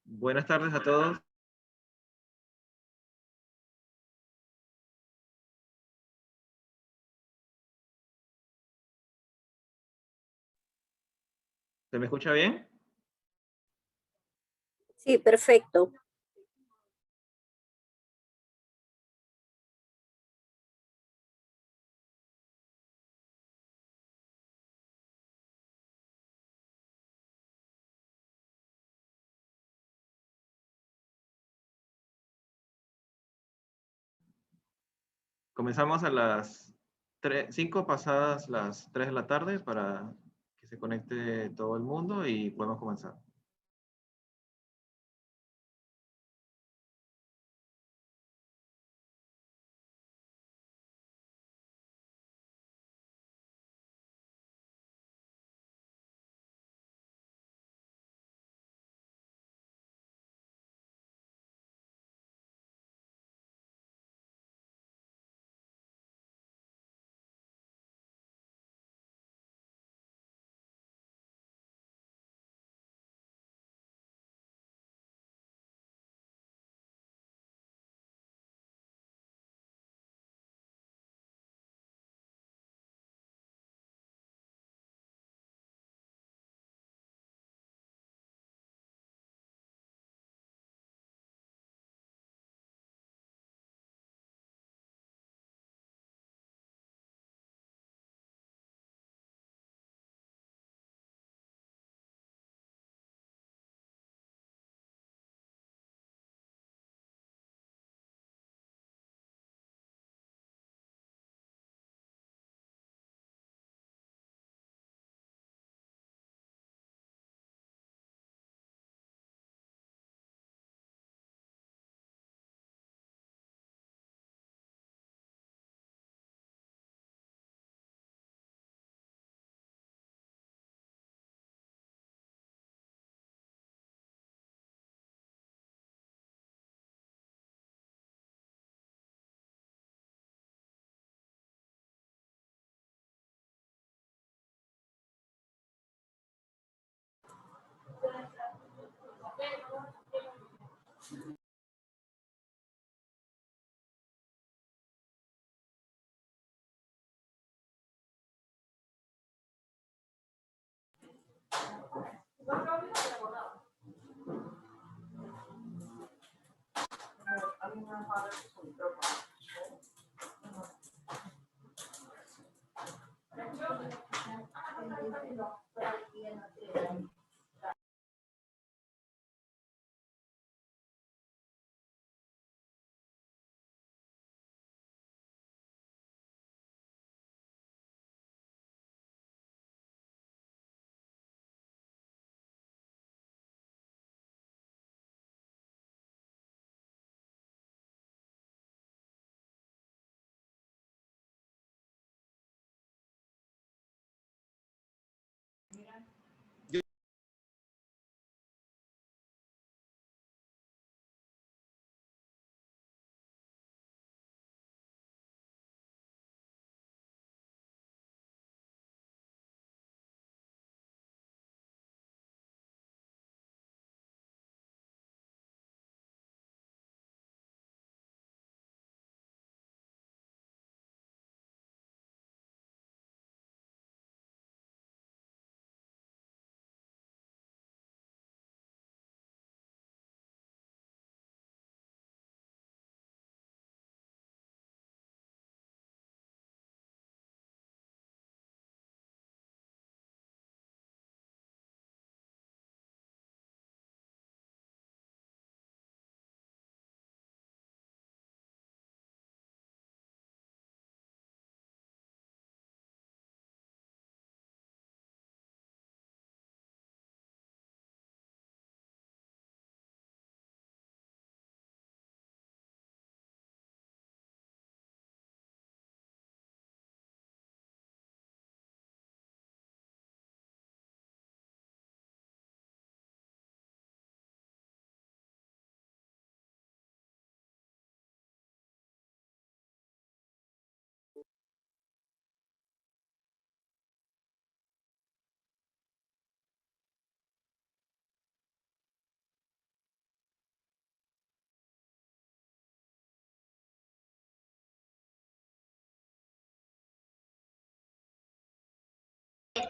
Buenas tardes a todos. ¿Se me escucha bien? Sí, perfecto. Comenzamos a las 5 pasadas las 3 de la tarde para que se conecte todo el mundo y podemos comenzar.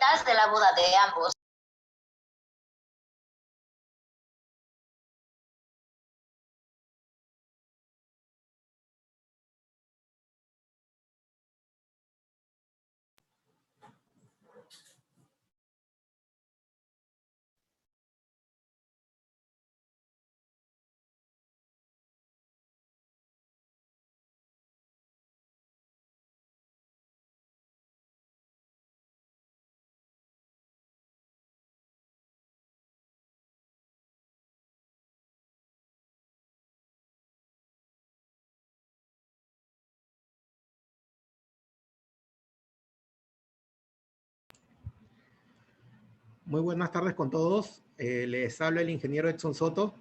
detrás de la boda de ambos. Muy buenas tardes con todos. Les habla el ingeniero Edson Soto.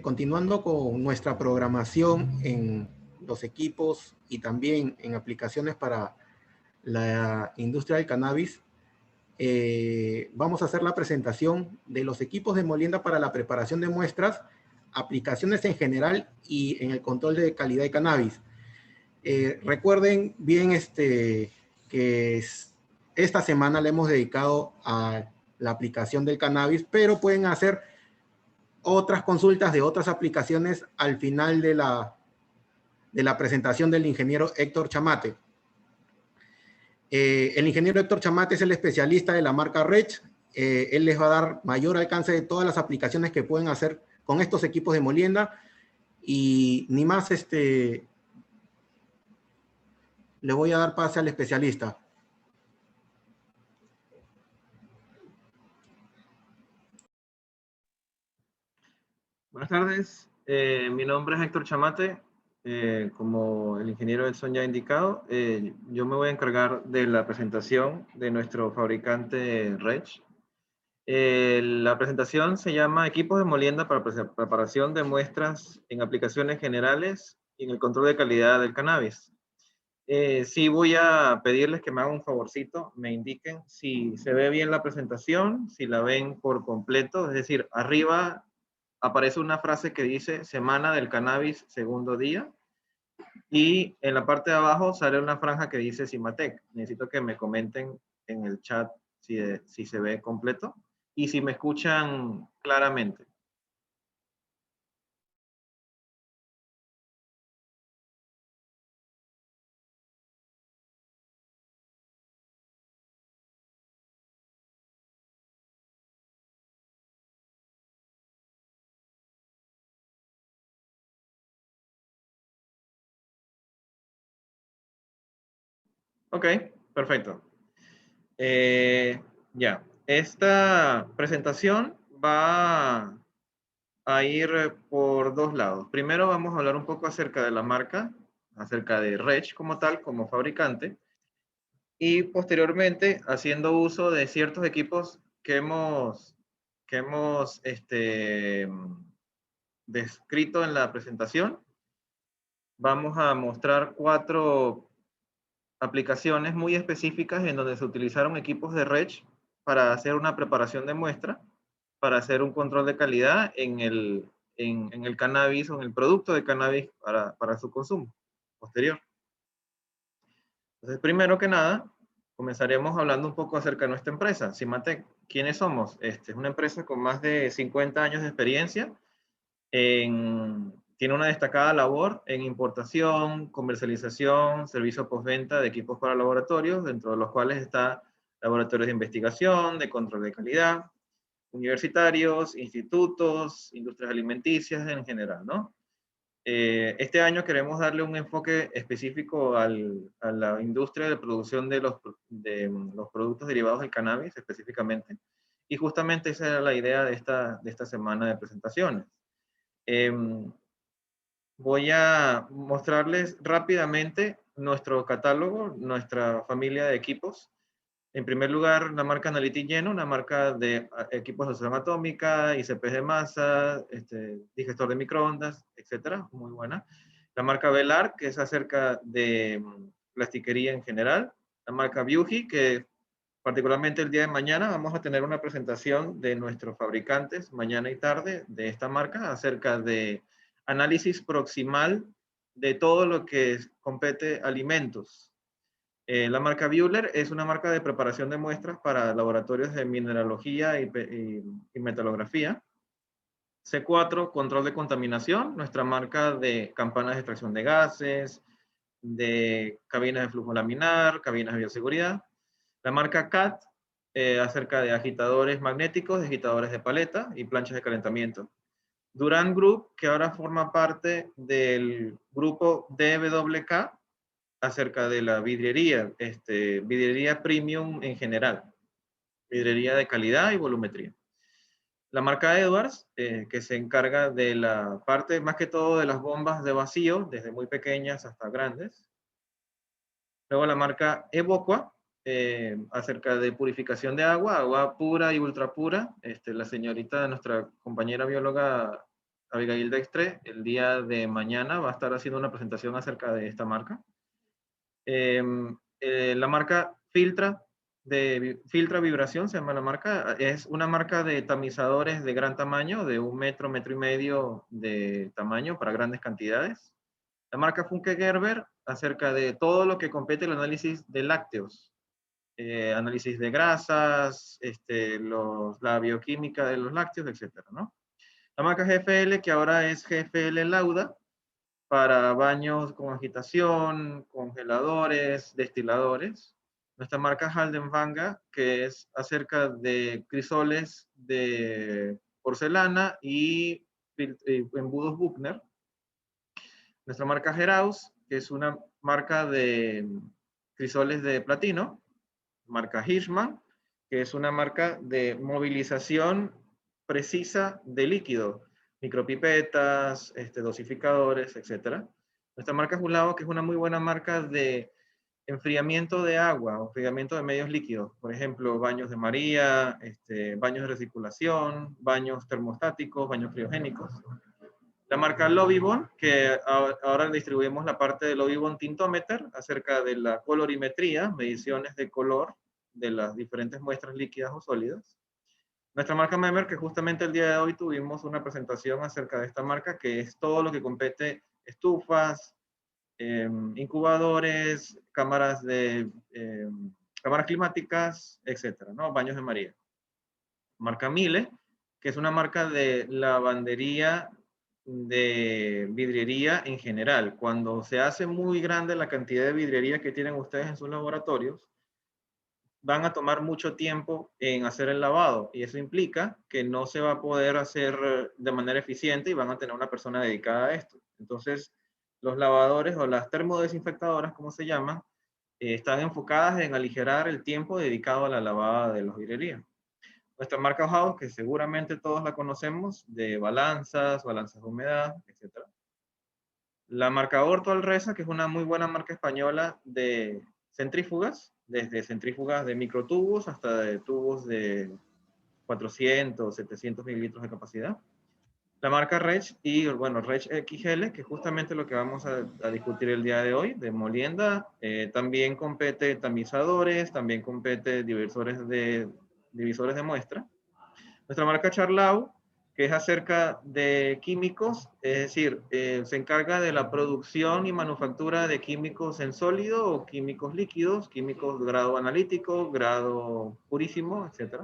Continuando con nuestra programación en los equipos y también en aplicaciones para la industria del cannabis, vamos a hacer la presentación de los equipos de molienda para la preparación de muestras, aplicaciones en general y en el control de calidad de cannabis. Recuerden bien que esta semana le hemos dedicado a la aplicación del cannabis, pero pueden hacer otras consultas de otras aplicaciones al final de la presentación del ingeniero Héctor Chamate. El ingeniero Héctor Chamate es el especialista de la marca Rech. Él les va a dar mayor alcance de todas las aplicaciones que pueden hacer con estos equipos de molienda. Y ni más, le voy a dar pase al especialista. Buenas tardes, mi nombre es Héctor Chamate. Como el ingeniero Edson ya ha indicado, yo me voy a encargar de la presentación de nuestro fabricante Rech. La presentación se llama Equipos de molienda para preparación de muestras en aplicaciones generales y en el control de calidad del cannabis. Sí voy a pedirles que me hagan un favorcito, me indiquen si se ve bien la presentación, si la ven por completo, es decir, arriba aparece una frase que dice Semana del Cannabis, segundo día, y en la parte de abajo sale una franja que dice Cimatec. Necesito que me comenten en el chat si se ve completo y si me escuchan claramente. Ok, perfecto. Ya, esta presentación va a ir por dos lados. Primero vamos a hablar un poco acerca de la marca, acerca de Rech como tal, como fabricante, y posteriormente haciendo uso de ciertos equipos que hemos descrito en la presentación. Vamos a mostrar 4 aplicaciones muy específicas en donde se utilizaron equipos de Rech para hacer una preparación de muestra, para hacer un control de calidad en el cannabis o en el producto de cannabis para su consumo posterior. Entonces, primero que nada, comenzaremos hablando un poco acerca de nuestra empresa, Cimatec. ¿Quiénes somos? Es una empresa con más de 50 años de experiencia. Tiene una destacada labor en importación, comercialización, servicio postventa de equipos para laboratorios, dentro de los cuales está laboratorios de investigación, de control de calidad, universitarios, institutos, industrias alimenticias en general, ¿no? Este año queremos darle un enfoque específico a la industria de producción de los productos derivados del cannabis específicamente. Y justamente esa era la idea de esta semana de presentaciones. Voy a mostrarles rápidamente nuestro catálogo, nuestra familia de equipos. En primer lugar, la marca Analytics Lleno, una marca de equipos de solución atómica, ICPs de masa, digestor de microondas, etcétera, muy buena. La marca Velar, que es acerca de plastiquería en general. La marca Viuji, que particularmente el día de mañana vamos a tener una presentación de nuestros fabricantes, mañana y tarde, de esta marca, acerca de análisis proximal de todo lo que compete alimentos. La marca Bühler es una marca de preparación de muestras para laboratorios de mineralogía y metalografía. C4, control de contaminación, nuestra marca de campanas de extracción de gases, de cabinas de flujo laminar, cabinas de bioseguridad. La marca CAT, acerca de agitadores magnéticos, agitadores de paleta y planchas de calentamiento. Durand Group, que ahora forma parte del grupo DWK, acerca de la vidriería, vidriería premium en general, vidriería de calidad y volumetría. La marca Edwards, que se encarga de la parte, más que todo, de las bombas de vacío, desde muy pequeñas hasta grandes. Luego la marca Evoqua, acerca de purificación de agua, agua pura y ultra pura. La señorita, nuestra compañera bióloga Abigail Dextre, el día de mañana va a estar haciendo una presentación acerca de esta marca. La marca Filtra Vibración, se llama la marca, es una marca de tamizadores de gran tamaño, de 1 metro, metro y medio de tamaño para grandes cantidades. La marca Funke Gerber, acerca de todo lo que compete el análisis de lácteos, análisis de grasas, la bioquímica de los lácteos, etc., ¿no? La marca GFL, que ahora es GFL Lauda, para baños con agitación, congeladores, destiladores. Nuestra marca Haldenwanga, que es acerca de crisoles de porcelana y embudos Buchner. Nuestra marca Geraus, que es una marca de crisoles de platino. Marca Hirschmann, que es una marca de movilización precisa de líquido, micropipetas, dosificadores, etc. Nuestra marca Julao, que es una muy buena marca de enfriamiento de agua, enfriamiento de medios líquidos, por ejemplo, baños de María, baños de recirculación, baños termostáticos, baños criogénicos. La marca Lobibon, que ahora distribuimos la parte de Lobibon Tintometer acerca de la colorimetría, mediciones de color de las diferentes muestras líquidas o sólidas. Nuestra marca Memer, que justamente el día de hoy tuvimos una presentación acerca de esta marca, que es todo lo que compete estufas, incubadores, cámaras climáticas, etcétera, ¿no? Baños de María. Marca Miele, que es una marca de lavandería de vidriería en general. Cuando se hace muy grande la cantidad de vidriería que tienen ustedes en sus laboratorios, van a tomar mucho tiempo en hacer el lavado y eso implica que no se va a poder hacer de manera eficiente y van a tener una persona dedicada a esto. Entonces, los lavadores o las termodesinfectadoras, como se llaman, están enfocadas en aligerar el tiempo dedicado a la lavada de los vidriería. Nuestra marca House, que seguramente todos la conocemos, de balanzas de humedad, etc. La marca Orto Alresa, que es una muy buena marca española de centrífugas, desde centrífugas de microtubos hasta de tubos de 400, 700 mililitros de capacidad. La marca Rech y, bueno, Rech XL, que es justamente lo que vamos a discutir el día de hoy, de molienda. También compete tamizadores, también compete divisores de muestra. Nuestra marca Charlau, que es acerca de químicos, es decir, se encarga de la producción y manufactura de químicos en sólido o químicos líquidos, químicos de grado analítico, grado purísimo, etc.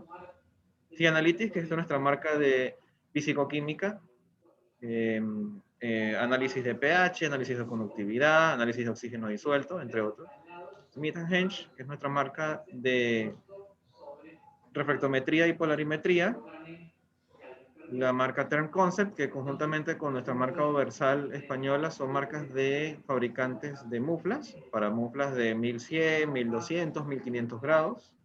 C-Analytics, que es nuestra marca de fisicoquímica, análisis de pH, análisis de conductividad, análisis de oxígeno disuelto, entre otros. Smith & Hench, que es nuestra marca de refractometría y polarimetría. La marca Term Concept, que conjuntamente con nuestra marca Oversal española son marcas de fabricantes de muflas, para muflas de 1100, 1200, 1500 grados.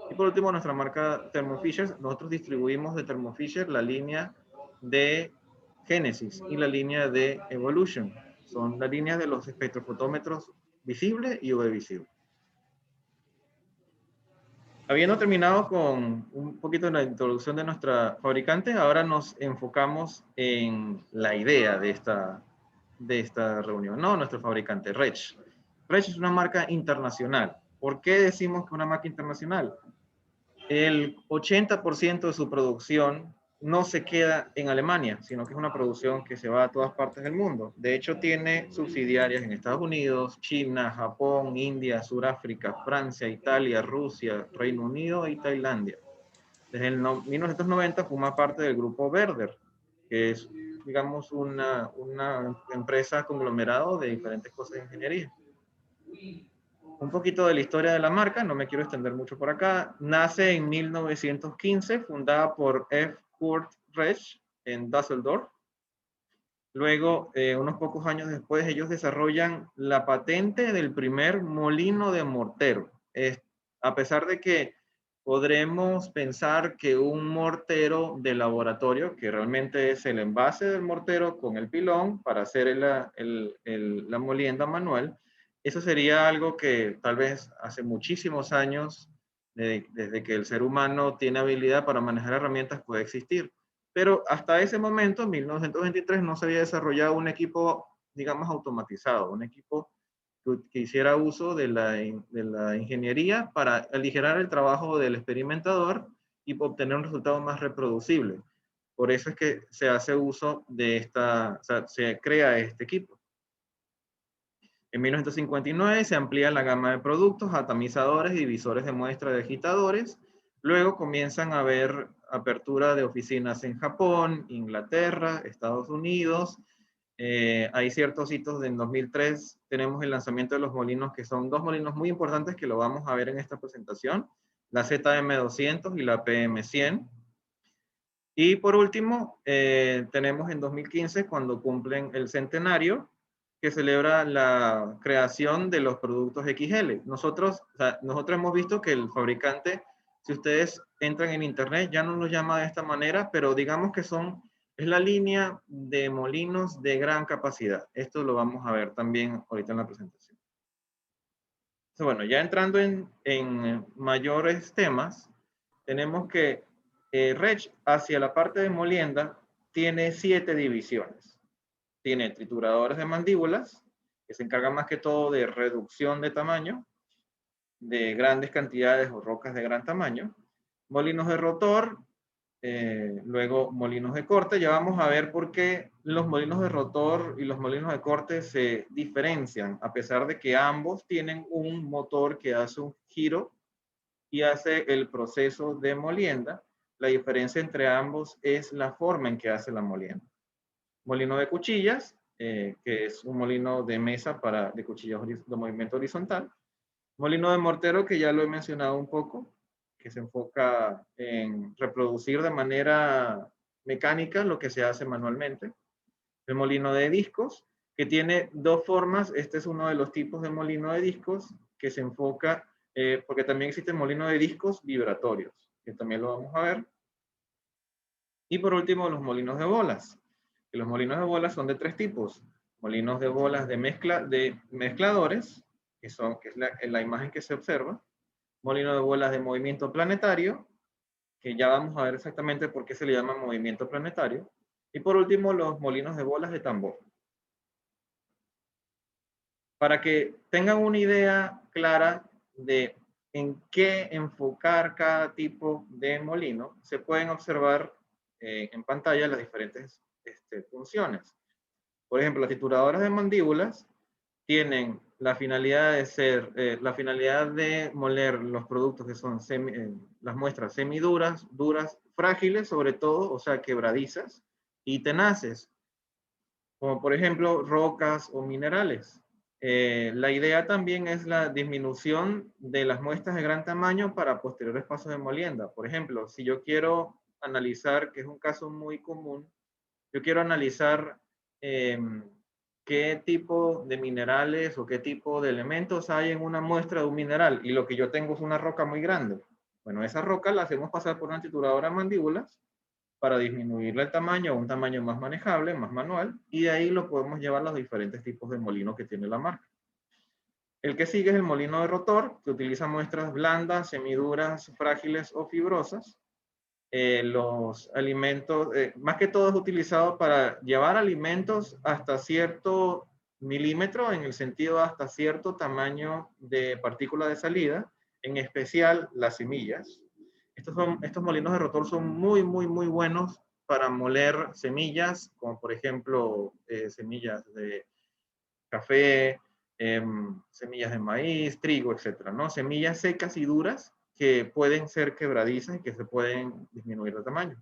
Y por último, nuestra marca Thermo Fisher. Nosotros distribuimos de Thermo Fisher la línea de Genesis y la línea de Evolution. Son las líneas de los espectrofotómetros visible y UV visible. Habiendo terminado con un poquito de la introducción de nuestra fabricante, ahora nos enfocamos en la idea de esta reunión, ¿no? Nuestro fabricante, Rech. Rech es una marca internacional. ¿Por qué decimos que es una marca internacional? El 80% de su producción no se queda en Alemania, sino que es una producción que se va a todas partes del mundo. De hecho, tiene subsidiarias en Estados Unidos, China, Japón, India, Sudáfrica, Francia, Italia, Rusia, Reino Unido y Tailandia. Desde el 1990 forma parte del grupo Werder, que es, digamos, una empresa conglomerado de diferentes cosas de ingeniería. Un poquito de la historia de la marca, no me quiero extender mucho por acá. Nace en 1915, fundada por F. Kurt Resch en Düsseldorf. Luego, unos pocos años después, ellos desarrollan la patente del primer molino de mortero. A pesar de que podremos pensar que un mortero de laboratorio, que realmente es el envase del mortero con el pilón para hacer la molienda manual, eso sería algo que tal vez hace muchísimos años, desde que el ser humano tiene habilidad para manejar herramientas, puede existir. Pero hasta ese momento, en 1923, no se había desarrollado un equipo, digamos, automatizado, un equipo que hiciera uso de la ingeniería para aligerar el trabajo del experimentador y obtener un resultado más reproducible. Por eso es que se hace uso de o sea, se crea este equipo. En 1959 se amplía la gama de productos a tamizadores y divisores de muestra de agitadores. Luego comienzan a haber apertura de oficinas en Japón, Inglaterra, Estados Unidos. Hay ciertos hitos en 2003. Tenemos el lanzamiento de los molinos, que son dos molinos muy importantes que lo vamos a ver en esta presentación. La ZM200 y la PM100. Y por último, tenemos en 2015, cuando cumplen el centenario, que celebra la creación de los productos XL. Nosotros hemos visto que el fabricante, si ustedes entran en internet, ya no los llama de esta manera, pero digamos que es la línea de molinos de gran capacidad. Esto lo vamos a ver también ahorita en la presentación. Entonces, bueno, ya entrando en mayores temas, tenemos que Resch, hacia la parte de molienda, tiene 7 divisiones. Tiene trituradores de mandíbulas, que se encargan más que todo de reducción de tamaño, de grandes cantidades o rocas de gran tamaño. Molinos de rotor, luego molinos de corte. Ya vamos a ver por qué los molinos de rotor y los molinos de corte se diferencian, a pesar de que ambos tienen un motor que hace un giro y hace el proceso de molienda. La diferencia entre ambos es la forma en que hace la molienda. Molino de cuchillas, que es un molino de mesa de cuchillas de movimiento horizontal. Molino de mortero, que ya lo he mencionado un poco, que se enfoca en reproducir de manera mecánica lo que se hace manualmente. El molino de discos, que tiene dos formas. Este es uno de los tipos de molino de discos que se enfoca, porque también existe el molino de discos vibratorios, que también lo vamos a ver. Y por último, los molinos de bolas. Que los molinos de bolas son de 3 tipos. Molinos de bolas de mezcladores, que es la imagen que se observa. Molino de bolas de movimiento planetario, que ya vamos a ver exactamente por qué se le llama movimiento planetario. Y por último, los molinos de bolas de tambor. Para que tengan una idea clara de en qué enfocar cada tipo de molino, se pueden observar en pantalla las diferentes funciones. Por ejemplo, las trituradoras de mandíbulas tienen la finalidad de moler los productos que son las muestras semiduras, duras, frágiles sobre todo, o sea, quebradizas, y tenaces, como por ejemplo rocas o minerales. La idea también es la disminución de las muestras de gran tamaño para posteriores pasos de molienda. Por ejemplo, si yo quiero analizar, que es un caso muy común, yo quiero analizar qué tipo de minerales o qué tipo de elementos hay en una muestra de un mineral, y lo que yo tengo es una roca muy grande. Bueno, esa roca la hacemos pasar por una trituradora de mandíbulas para disminuirle el tamaño a un tamaño más manejable, más manual, y de ahí lo podemos llevar a los diferentes tipos de molino que tiene la marca. El que sigue es el molino de rotor, que utiliza muestras blandas, semiduras, frágiles o fibrosas. Los alimentos, más que todo es utilizado para llevar alimentos hasta cierto milímetro, en el sentido hasta cierto tamaño de partícula de salida, en especial las semillas. Estos molinos de rotor son muy buenos para moler semillas, como por ejemplo semillas de café, semillas de maíz, trigo, etcétera, ¿no? Semillas secas y duras que pueden ser quebradizas y que se pueden disminuir de tamaño.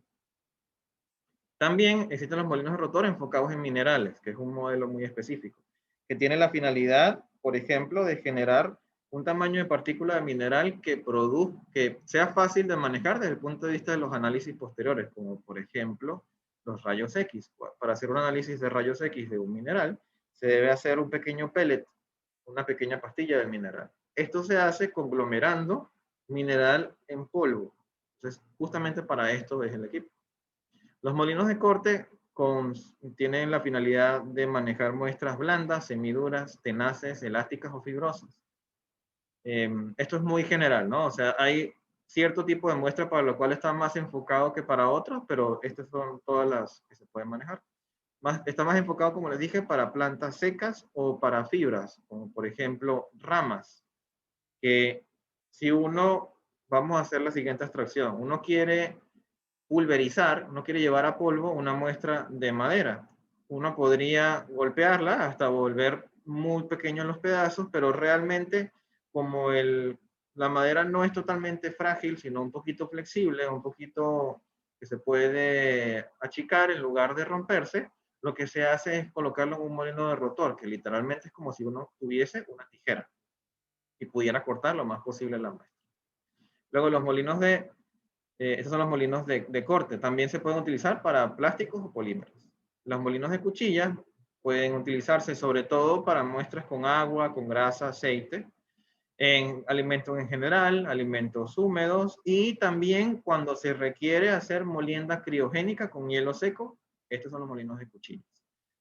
También existen los molinos de rotor enfocados en minerales, que es un modelo muy específico, que tiene la finalidad, por ejemplo, de generar un tamaño de partícula de mineral que sea fácil de manejar desde el punto de vista de los análisis posteriores, como por ejemplo los rayos X. Para hacer un análisis de rayos X de un mineral, se debe hacer un pequeño pellet, una pequeña pastilla del mineral. Esto se hace conglomerando mineral en polvo. Entonces, justamente para esto es el equipo. Los molinos de corte tienen la finalidad de manejar muestras blandas, semiduras, tenaces, elásticas o fibrosas. Esto es muy general, ¿no? O sea, hay cierto tipo de muestra para lo cual está más enfocado que para otros, pero estas son todas las que se pueden manejar. Está más enfocado, como les dije, para plantas secas o para fibras, como por ejemplo ramas, que si vamos a hacer la siguiente abstracción, uno quiere pulverizar, uno quiere llevar a polvo una muestra de madera. Uno podría golpearla hasta volver muy pequeños los pedazos, pero realmente como la madera no es totalmente frágil, sino un poquito flexible, un poquito que se puede achicar en lugar de romperse, lo que se hace es colocarlo en un molino de rotor, que literalmente es como si uno tuviese una tijera y pudiera cortar lo más posible la muestra. Luego los molinos estos son los molinos de corte. También se pueden utilizar para plásticos o polímeros. Los molinos de cuchilla pueden utilizarse sobre todo para muestras con agua, con grasa, aceite, en alimentos en general, alimentos húmedos y también cuando se requiere hacer molienda criogénica con hielo seco. Estos son los molinos de cuchillas.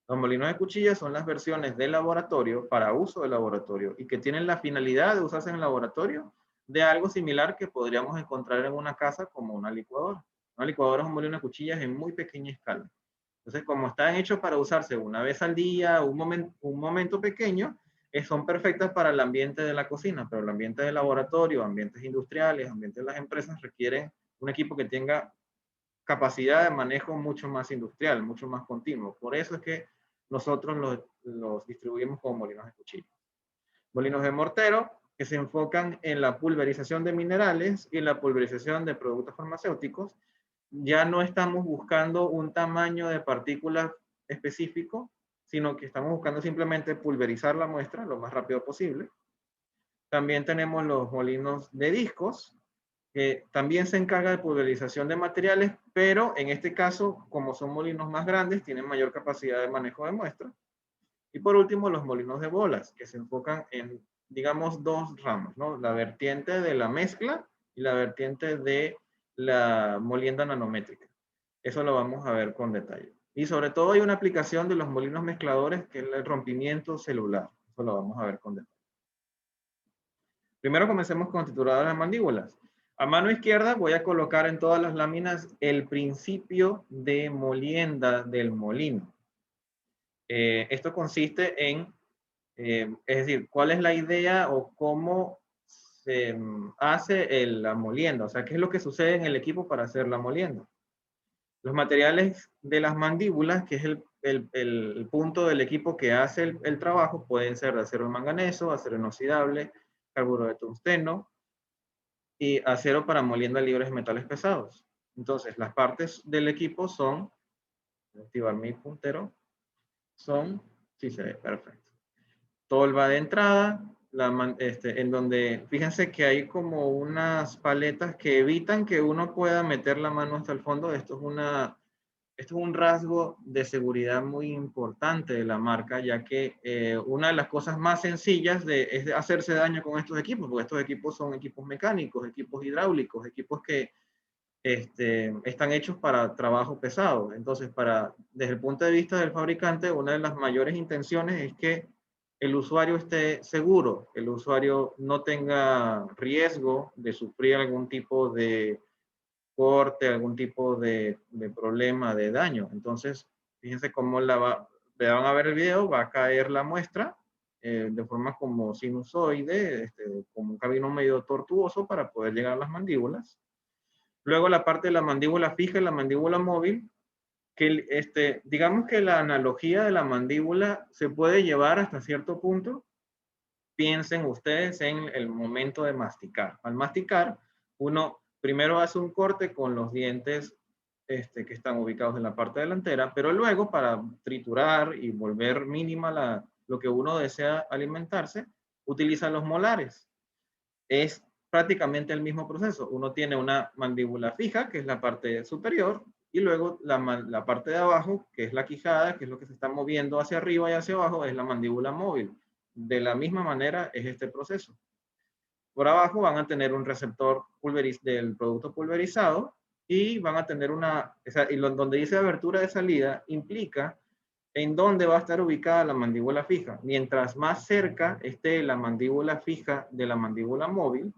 Los molinos de cuchilla son las versiones de laboratorio para uso de laboratorio y que tienen la finalidad de usarse en el laboratorio de algo similar que podríamos encontrar en una casa como una licuadora. Una licuadora es un molino de cuchillas en muy pequeña escala. Entonces, como están hechos para usarse una vez al día, un momento pequeño, son perfectas para el ambiente de la cocina, pero el ambiente de laboratorio, ambientes industriales, ambientes de las empresas requieren un equipo que tenga capacidad de manejo mucho más industrial, mucho más continuo. Por eso es que nosotros los distribuimos como molinos de cuchillo. Molinos de mortero, que se enfocan en la pulverización de minerales y la pulverización de productos farmacéuticos. Ya no estamos buscando un tamaño de partículas específico, sino que estamos buscando simplemente pulverizar la muestra lo más rápido posible. También tenemos los molinos de discos, que también se encarga de pulverización de materiales, pero en este caso, como son molinos más grandes, tienen mayor capacidad de manejo de muestra. Y por último, los molinos de bolas, que se enfocan en, digamos, dos ramas, ¿no? La vertiente de la mezcla y la vertiente de la molienda nanométrica. Eso lo vamos a ver con detalle. Y sobre todo hay una aplicación de los molinos mezcladores que es el rompimiento celular. Eso lo vamos a ver con detalle. Primero comencemos con trituradoras de mandíbulas. A mano izquierda voy a colocar en todas las láminas el principio de molienda del molino. Esto consiste en, es decir, cuál es la idea o cómo se hace la molienda, o sea, qué es lo que sucede en el equipo para hacer la molienda. Los materiales de las mandíbulas, que es el punto del equipo que hace el trabajo, pueden ser de acero manganeso, acero inoxidable, carburo de tungsteno y acero para molienda libres de metales pesados. Entonces, las partes del equipo son, voy a activar mi puntero, sí se ve, perfecto. Tolva de entrada, en donde, fíjense que hay como unas paletas que evitan que uno pueda meter la mano hasta el fondo. Esto es un rasgo de seguridad muy importante de la marca, ya que una de las cosas más sencillas es hacerse daño con estos equipos, porque estos equipos son equipos mecánicos, equipos hidráulicos, equipos que están hechos para trabajo pesado. Entonces, desde el punto de vista del fabricante, una de las mayores intenciones es que el usuario esté seguro, que el usuario no tenga riesgo de sufrir algún tipo de corte, algún tipo de problema, de daño. Entonces, fíjense cómo le van a ver el video, va a caer la muestra de forma como sinusoide, como un camino medio tortuoso para poder llegar a las mandíbulas. Luego la parte de la mandíbula fija y la mandíbula móvil digamos que la analogía de la mandíbula se puede llevar hasta cierto punto. Piensen ustedes en el momento de masticar. Al masticar, uno primero hace un corte con los dientes que están ubicados en la parte delantera, pero luego para triturar y volver mínima lo que uno desea alimentarse, utiliza los molares. Es prácticamente el mismo proceso. Uno tiene una mandíbula fija, que es la parte superior, y luego la parte de abajo, que es la quijada, que es lo que se está moviendo hacia arriba y hacia abajo, es la mandíbula móvil. De la misma manera es este proceso. Por abajo van a tener un receptor del producto pulverizado y van a tener donde dice abertura de salida implica en dónde va a estar ubicada la mandíbula fija. Mientras más cerca esté la mandíbula fija de la mandíbula móvil,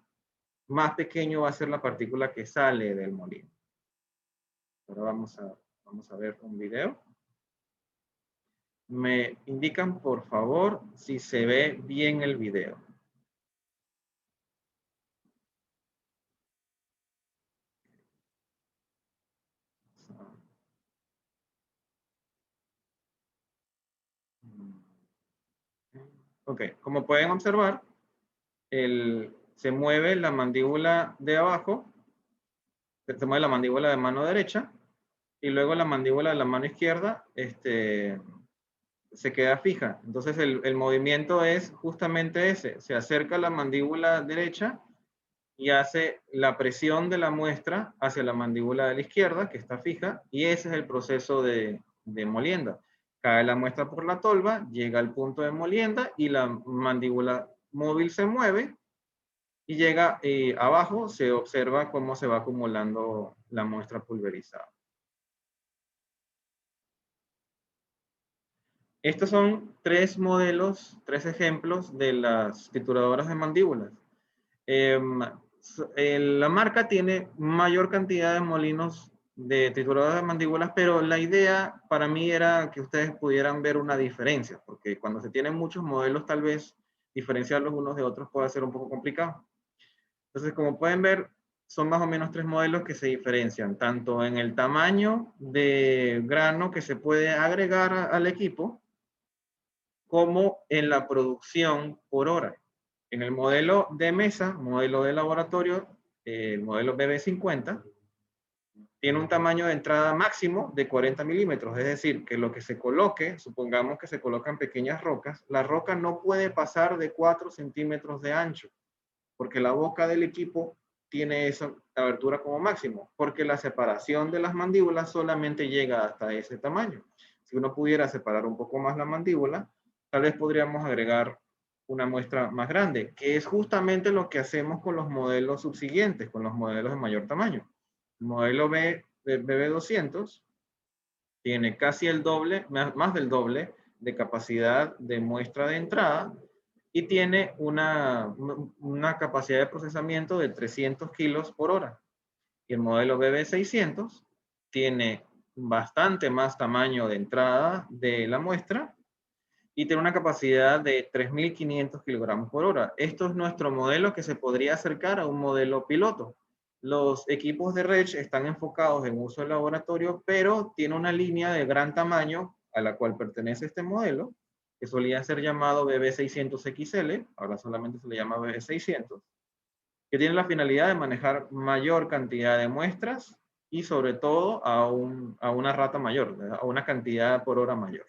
más pequeño va a ser la partícula que sale del molino. Ahora vamos a ver un video. Me indican, por favor, si se ve bien el video. Ok, como pueden observar, se mueve la mandíbula de abajo, se mueve la mandíbula de mano derecha, y luego la mandíbula de la mano izquierda se queda fija. Entonces el movimiento es justamente ese, se acerca la mandíbula derecha y hace la presión de la muestra hacia la mandíbula de la izquierda, que está fija, y ese es el proceso de molienda. Cae la muestra por la tolva, llega al punto de molienda y la mandíbula móvil se mueve y llega abajo, se observa cómo se va acumulando la muestra pulverizada. Estos son tres modelos, tres ejemplos de las trituradoras de mandíbulas. La marca tiene mayor cantidad de molinos de trituradoras de mandíbulas, pero la idea para mí era que ustedes pudieran ver una diferencia, porque cuando se tienen muchos modelos, tal vez diferenciarlos unos de otros puede ser un poco complicado. Entonces, como pueden ver, son más o menos tres modelos que se diferencian, tanto en el tamaño de grano que se puede agregar al equipo, como en la producción por hora. En el modelo de mesa, modelo de laboratorio, el modelo BB50, tiene un tamaño de entrada máximo de 40 milímetros, es decir, que lo que se coloque, supongamos que se colocan pequeñas rocas, la roca no puede pasar de 4 centímetros de ancho, porque la boca del equipo tiene esa abertura como máximo, porque la separación de las mandíbulas solamente llega hasta ese tamaño. Si uno pudiera separar un poco más la mandíbula, tal vez podríamos agregar una muestra más grande, que es justamente lo que hacemos con los modelos subsiguientes, con los modelos de mayor tamaño. El modelo BB200 tiene casi el doble, más del doble de capacidad de muestra de entrada y tiene una capacidad de procesamiento de 300 kilos por hora. Y el modelo BB600 tiene bastante más tamaño de entrada de la muestra y tiene una capacidad de 3.500 kilogramos por hora. Esto es nuestro modelo que se podría acercar a un modelo piloto. Los equipos de REDGE están enfocados en uso de laboratorio, pero tiene una línea de gran tamaño a la cual pertenece este modelo, que solía ser llamado BB600XL, ahora solamente se le llama BB600, que tiene la finalidad de manejar mayor cantidad de muestras y sobre todo a una rata mayor, a una cantidad por hora mayor.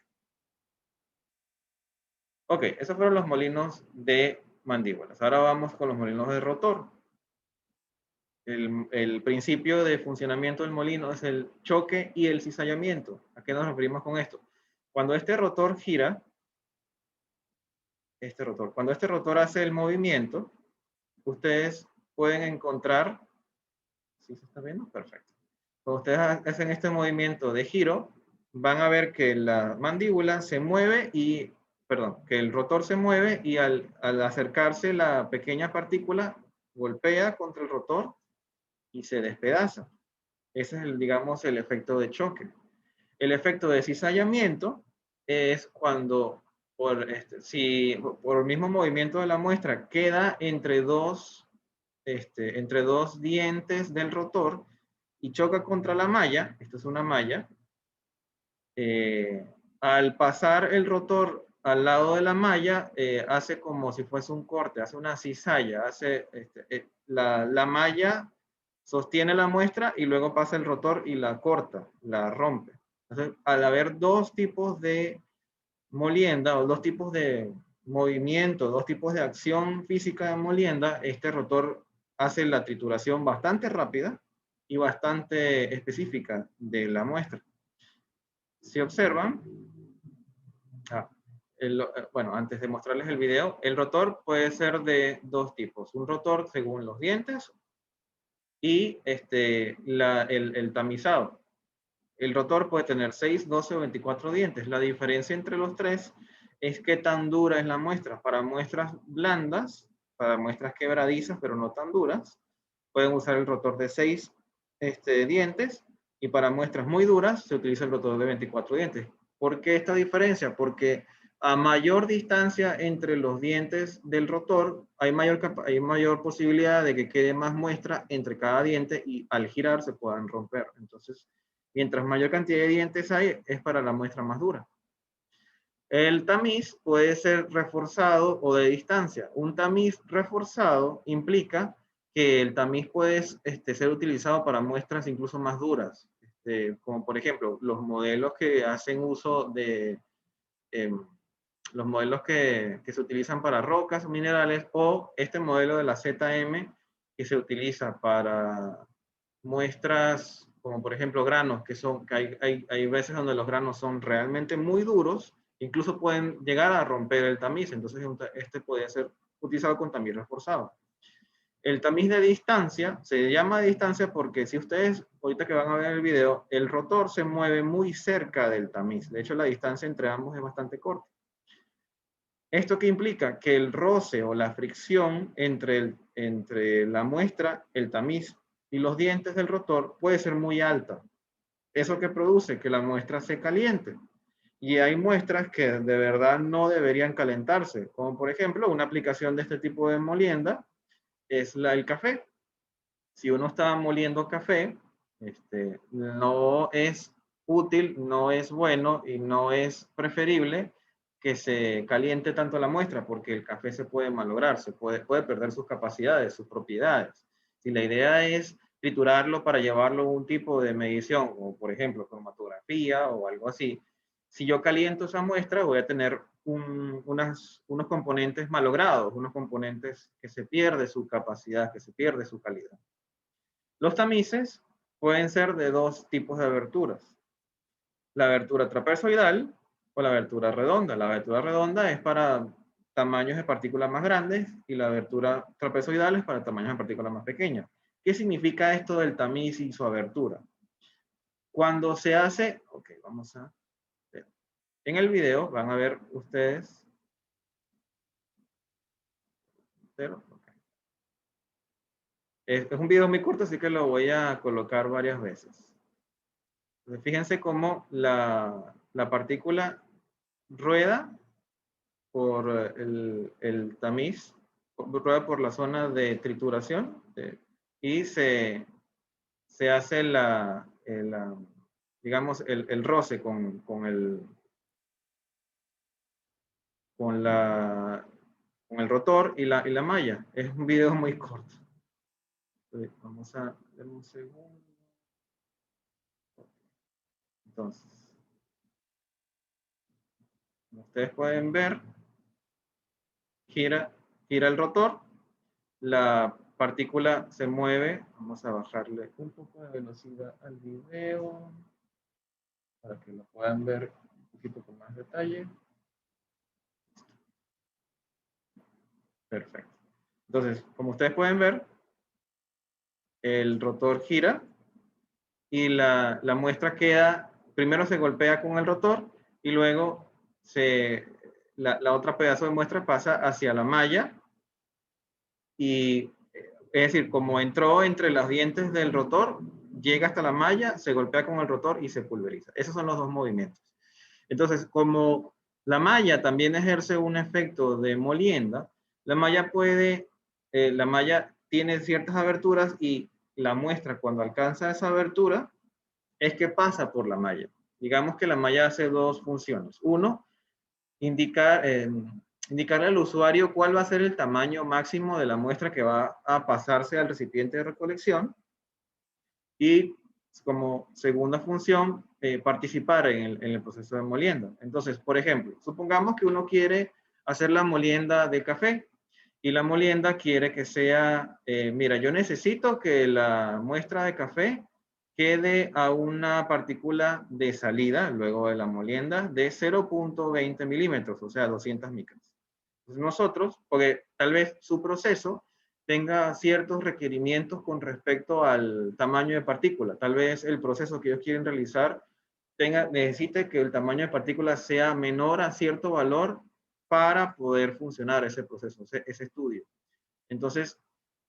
Ok, esos fueron los molinos de mandíbulas. Ahora vamos con los molinos de rotor. El principio de funcionamiento del molino es el choque y el cizallamiento. ¿A qué nos referimos con esto? Cuando este rotor gira, cuando este rotor hace el movimiento, ustedes pueden encontrar, ¿sí se está viendo? Perfecto. Cuando ustedes hacen este movimiento de giro, van a ver que la mandíbula se mueve que el rotor se mueve y al acercarse la pequeña partícula golpea contra el rotor y se despedaza. Ese es, digamos, el efecto de choque. El efecto de cizallamiento es cuando, si por el mismo movimiento de la muestra queda entre dos dientes del rotor y choca contra la malla, esto es una malla, Al pasar el rotor al lado de la malla, hace como si fuese un corte, hace una cizalla, la malla sostiene la muestra y luego pasa el rotor y la corta, la rompe. Entonces, al haber dos tipos de molienda o dos tipos de movimiento, dos tipos de acción física de molienda, este rotor hace la trituración bastante rápida y bastante específica de la muestra. Si observan, bueno, antes de mostrarles el video, el rotor puede ser de dos tipos. Un rotor según los dientes y el tamizado. El rotor puede tener 6, 12 o 24 dientes. La diferencia entre los tres es qué tan dura es la muestra. Para muestras blandas, para muestras quebradizas, pero no tan duras, pueden usar el rotor de 6 dientes, y para muestras muy duras se utiliza el rotor de 24 dientes. ¿Por qué esta diferencia? Porque a mayor distancia entre los dientes del rotor, hay mayor posibilidad de que quede más muestra entre cada diente y al girar se puedan romper. Entonces, mientras mayor cantidad de dientes hay, es para la muestra más dura. El tamiz puede ser reforzado o de distancia. Un tamiz reforzado implica que el tamiz puede ser utilizado para muestras incluso más duras, como por ejemplo los modelos que hacen uso de los modelos que se utilizan para rocas o minerales, o este modelo de la ZM que se utiliza para muestras como por ejemplo granos, que hay veces donde los granos son realmente muy duros, incluso pueden llegar a romper el tamiz. Entonces este puede ser utilizado con tamiz reforzado. El tamiz de distancia se llama de distancia porque si ustedes, ahorita que van a ver el video, el rotor se mueve muy cerca del tamiz. De hecho, la distancia entre ambos es bastante corta. ¿Esto qué implica? Que el roce o la fricción entre la muestra, el tamiz y los dientes del rotor puede ser muy alta. ¿Eso que produce? Que la muestra se caliente. Y hay muestras que de verdad no deberían calentarse, como por ejemplo una aplicación de este tipo de molienda es el café. Si uno está moliendo café, no es útil, no es bueno y no es preferible que se caliente tanto la muestra, porque el café se puede malograr, puede perder sus capacidades, sus propiedades. Si la idea es triturarlo para llevarlo a un tipo de medición, o por ejemplo cromatografía o algo así, si yo caliento esa muestra voy a tener unos componentes malogrados, unos componentes que se pierde su capacidad, que se pierde su calidad. Los tamices pueden ser de dos tipos de aberturas. La abertura trapezoidal o la abertura redonda. La abertura redonda es para tamaños de partículas más grandes y la abertura trapezoidal es para tamaños de partículas más pequeñas. ¿Qué significa esto del tamiz y su abertura? Cuando se hace, ok, vamos a ver. En el video van a ver ustedes. Es un video muy corto, así que lo voy a colocar varias veces. Entonces, fíjense cómo la partícula rueda por el tamiz, rueda por la zona de trituración y se hace digamos, el roce con el rotor y la malla. Es un video muy corto. Entonces, vamos a ver un segundo. Entonces, como ustedes pueden ver, gira el rotor, la partícula se mueve. Vamos a bajarle un poco de velocidad al video para que lo puedan ver un poquito con más detalle. Perfecto. Entonces, como ustedes pueden ver, el rotor gira y la muestra queda, primero se golpea con el rotor y luego la otra pedazo de muestra pasa hacia la malla y es decir, como entró entre los dientes del rotor, llega hasta la malla, se golpea con el rotor y se pulveriza. Esos son los dos movimientos. Entonces, como la malla también ejerce un efecto de molienda, la malla tiene ciertas aberturas y la muestra cuando alcanza esa abertura es que pasa por la malla. Digamos que la malla hace dos funciones. Uno, indicarle al usuario cuál va a ser el tamaño máximo de la muestra que va a pasarse al recipiente de recolección. Y como segunda función, participar en el proceso de molienda. Entonces, por ejemplo, supongamos que uno quiere hacer la molienda de café y la molienda quiere que sea, mira, yo necesito que la muestra de café quede a una partícula de salida, luego de la molienda, de 0.20 milímetros, o sea, 200 micras. Entonces nosotros, porque tal vez su proceso tenga ciertos requerimientos con respecto al tamaño de partícula. Tal vez el proceso que ellos quieren realizar necesite que el tamaño de partícula sea menor a cierto valor para poder funcionar ese proceso, ese estudio. Entonces,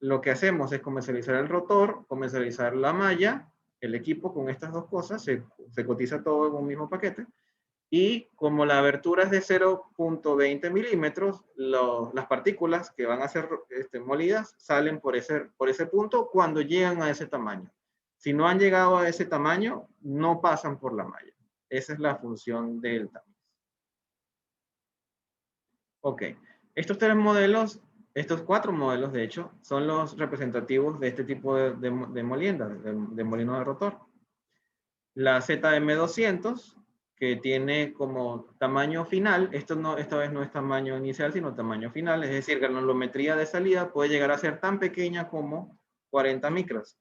lo que hacemos es comercializar el rotor, comercializar la malla, el equipo con estas dos cosas, se cotiza todo en un mismo paquete. Y como la abertura es de 0.20 milímetros, las partículas que van a ser molidas salen por ese punto cuando llegan a ese tamaño. Si no han llegado a ese tamaño, no pasan por la malla. Esa es la función del tamiz. Ok, estos tres modelos, estos cuatro modelos de hecho, son los representativos de este tipo de molienda, de molino de rotor. La ZM200, que tiene como tamaño final, esta vez no es tamaño inicial, sino tamaño final, es decir, granulometría de salida puede llegar a ser tan pequeña como 40 micras.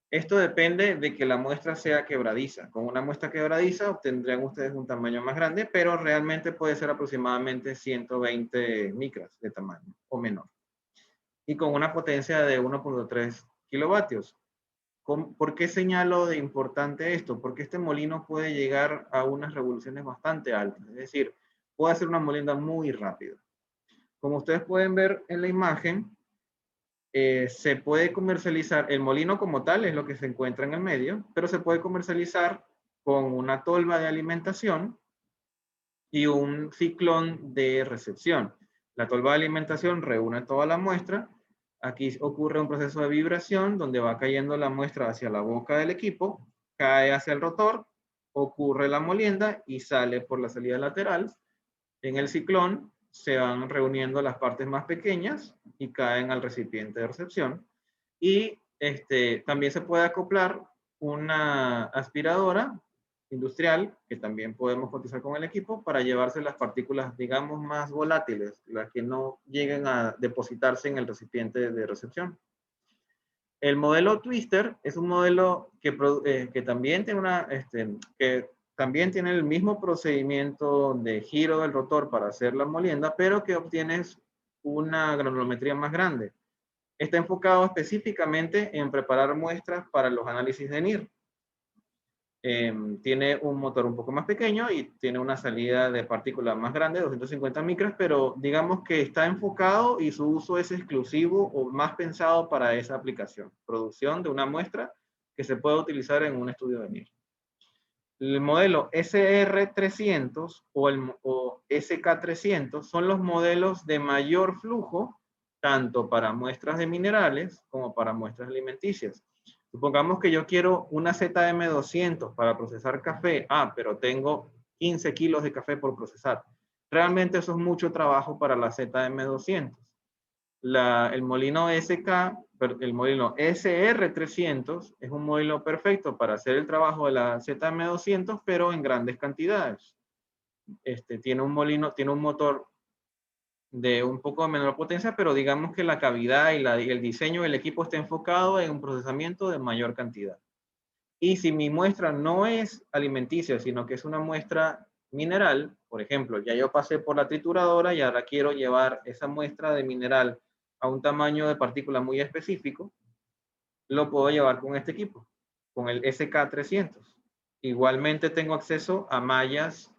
Esto depende de que la muestra sea quebradiza. Con una muestra quebradiza obtendrían ustedes un tamaño más grande, pero realmente puede ser aproximadamente 120 micras de tamaño o menor. Y con una potencia de 1.3 kilovatios. ¿Por qué señalo de importante esto? Porque este molino puede llegar a unas revoluciones bastante altas. Es decir, puede hacer una molienda muy rápida. Como ustedes pueden ver en la imagen, se puede comercializar, el molino como tal es lo que se encuentra en el medio, pero se puede comercializar con una tolva de alimentación y un ciclón de recepción. La tolva de alimentación reúne toda la muestra. Aquí ocurre un proceso de vibración donde va cayendo la muestra hacia la boca del equipo, cae hacia el rotor, ocurre la molienda y sale por la salida lateral. En el ciclón se van reuniendo las partes más pequeñas y caen al recipiente de recepción. Y también se puede acoplar una aspiradora industrial, que también podemos cotizar con el equipo, para llevarse las partículas, digamos, más volátiles, las que no lleguen a depositarse en el recipiente de recepción. El modelo Twister es un modelo que también tiene que también tiene el mismo procedimiento de giro del rotor para hacer la molienda, pero que obtienes una granulometría más grande. Está enfocado específicamente en preparar muestras para los análisis de NIR. Tiene un motor un poco más pequeño y tiene una salida de partículas más grande, 250 micras, pero digamos que está enfocado y su uso es exclusivo o más pensado para esa aplicación, producción de una muestra que se puede utilizar en un estudio de NIR. El modelo SR300 o SK300 son los modelos de mayor flujo, tanto para muestras de minerales como para muestras alimenticias. Supongamos que yo quiero una ZM200 para procesar café, pero tengo 15 kilos de café por procesar. Realmente eso es mucho trabajo para la ZM200. El molino el molino SR300 es un molino perfecto para hacer el trabajo de la ZM200, pero en grandes cantidades. Tiene un motor de un poco menor potencia, pero digamos que la cavidad y el diseño del equipo está enfocado en un procesamiento de mayor cantidad. Y si mi muestra no es alimenticia, sino que es una muestra mineral, por ejemplo, ya yo pasé por la trituradora y ahora quiero llevar esa muestra de mineral a un tamaño de partícula muy específico, lo puedo llevar con este equipo, con el SK300. Igualmente tengo acceso a mallas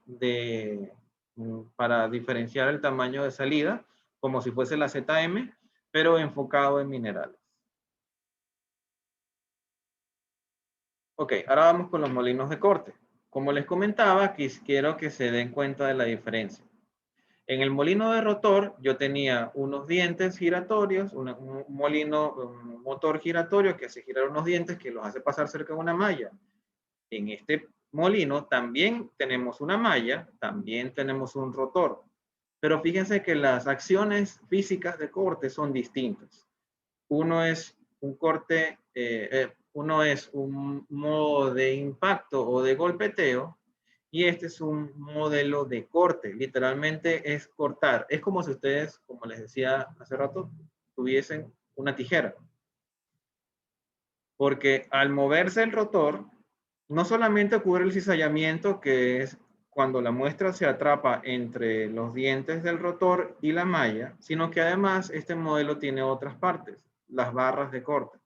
para diferenciar el tamaño de salida, como si fuese la ZM, pero enfocado en minerales. Ok, ahora vamos con los molinos de corte. Como les comentaba, quiero que se den cuenta de la diferencia. En el molino de rotor yo tenía unos dientes giratorios, un motor giratorio que hace girar unos dientes que los hace pasar cerca de una malla. En este molino también tenemos una malla, también tenemos un rotor. Pero fíjense que las acciones físicas de corte son distintas. Uno es un corte, uno es un modo de impacto o de golpeteo, y este es un modelo de corte. Literalmente es cortar. Es como si ustedes, como les decía hace rato, tuviesen una tijera. Porque al moverse el rotor, no solamente ocurre el cizallamiento, que es cuando la muestra se atrapa entre los dientes del rotor y la malla, sino que además este modelo tiene otras partes, las barras de corte.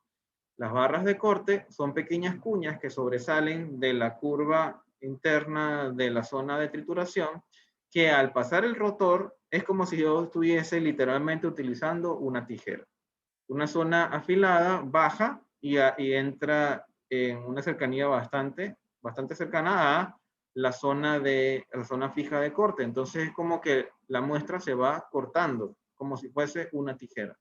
Las barras de corte son pequeñas cuñas que sobresalen de la curva interna de la zona de trituración, que al pasar el rotor es como si yo estuviese literalmente utilizando una tijera. Una zona afilada baja y entra en una cercanía bastante cercana a la zona fija de corte. Entonces es como que la muestra se va cortando, como si fuese una tijera.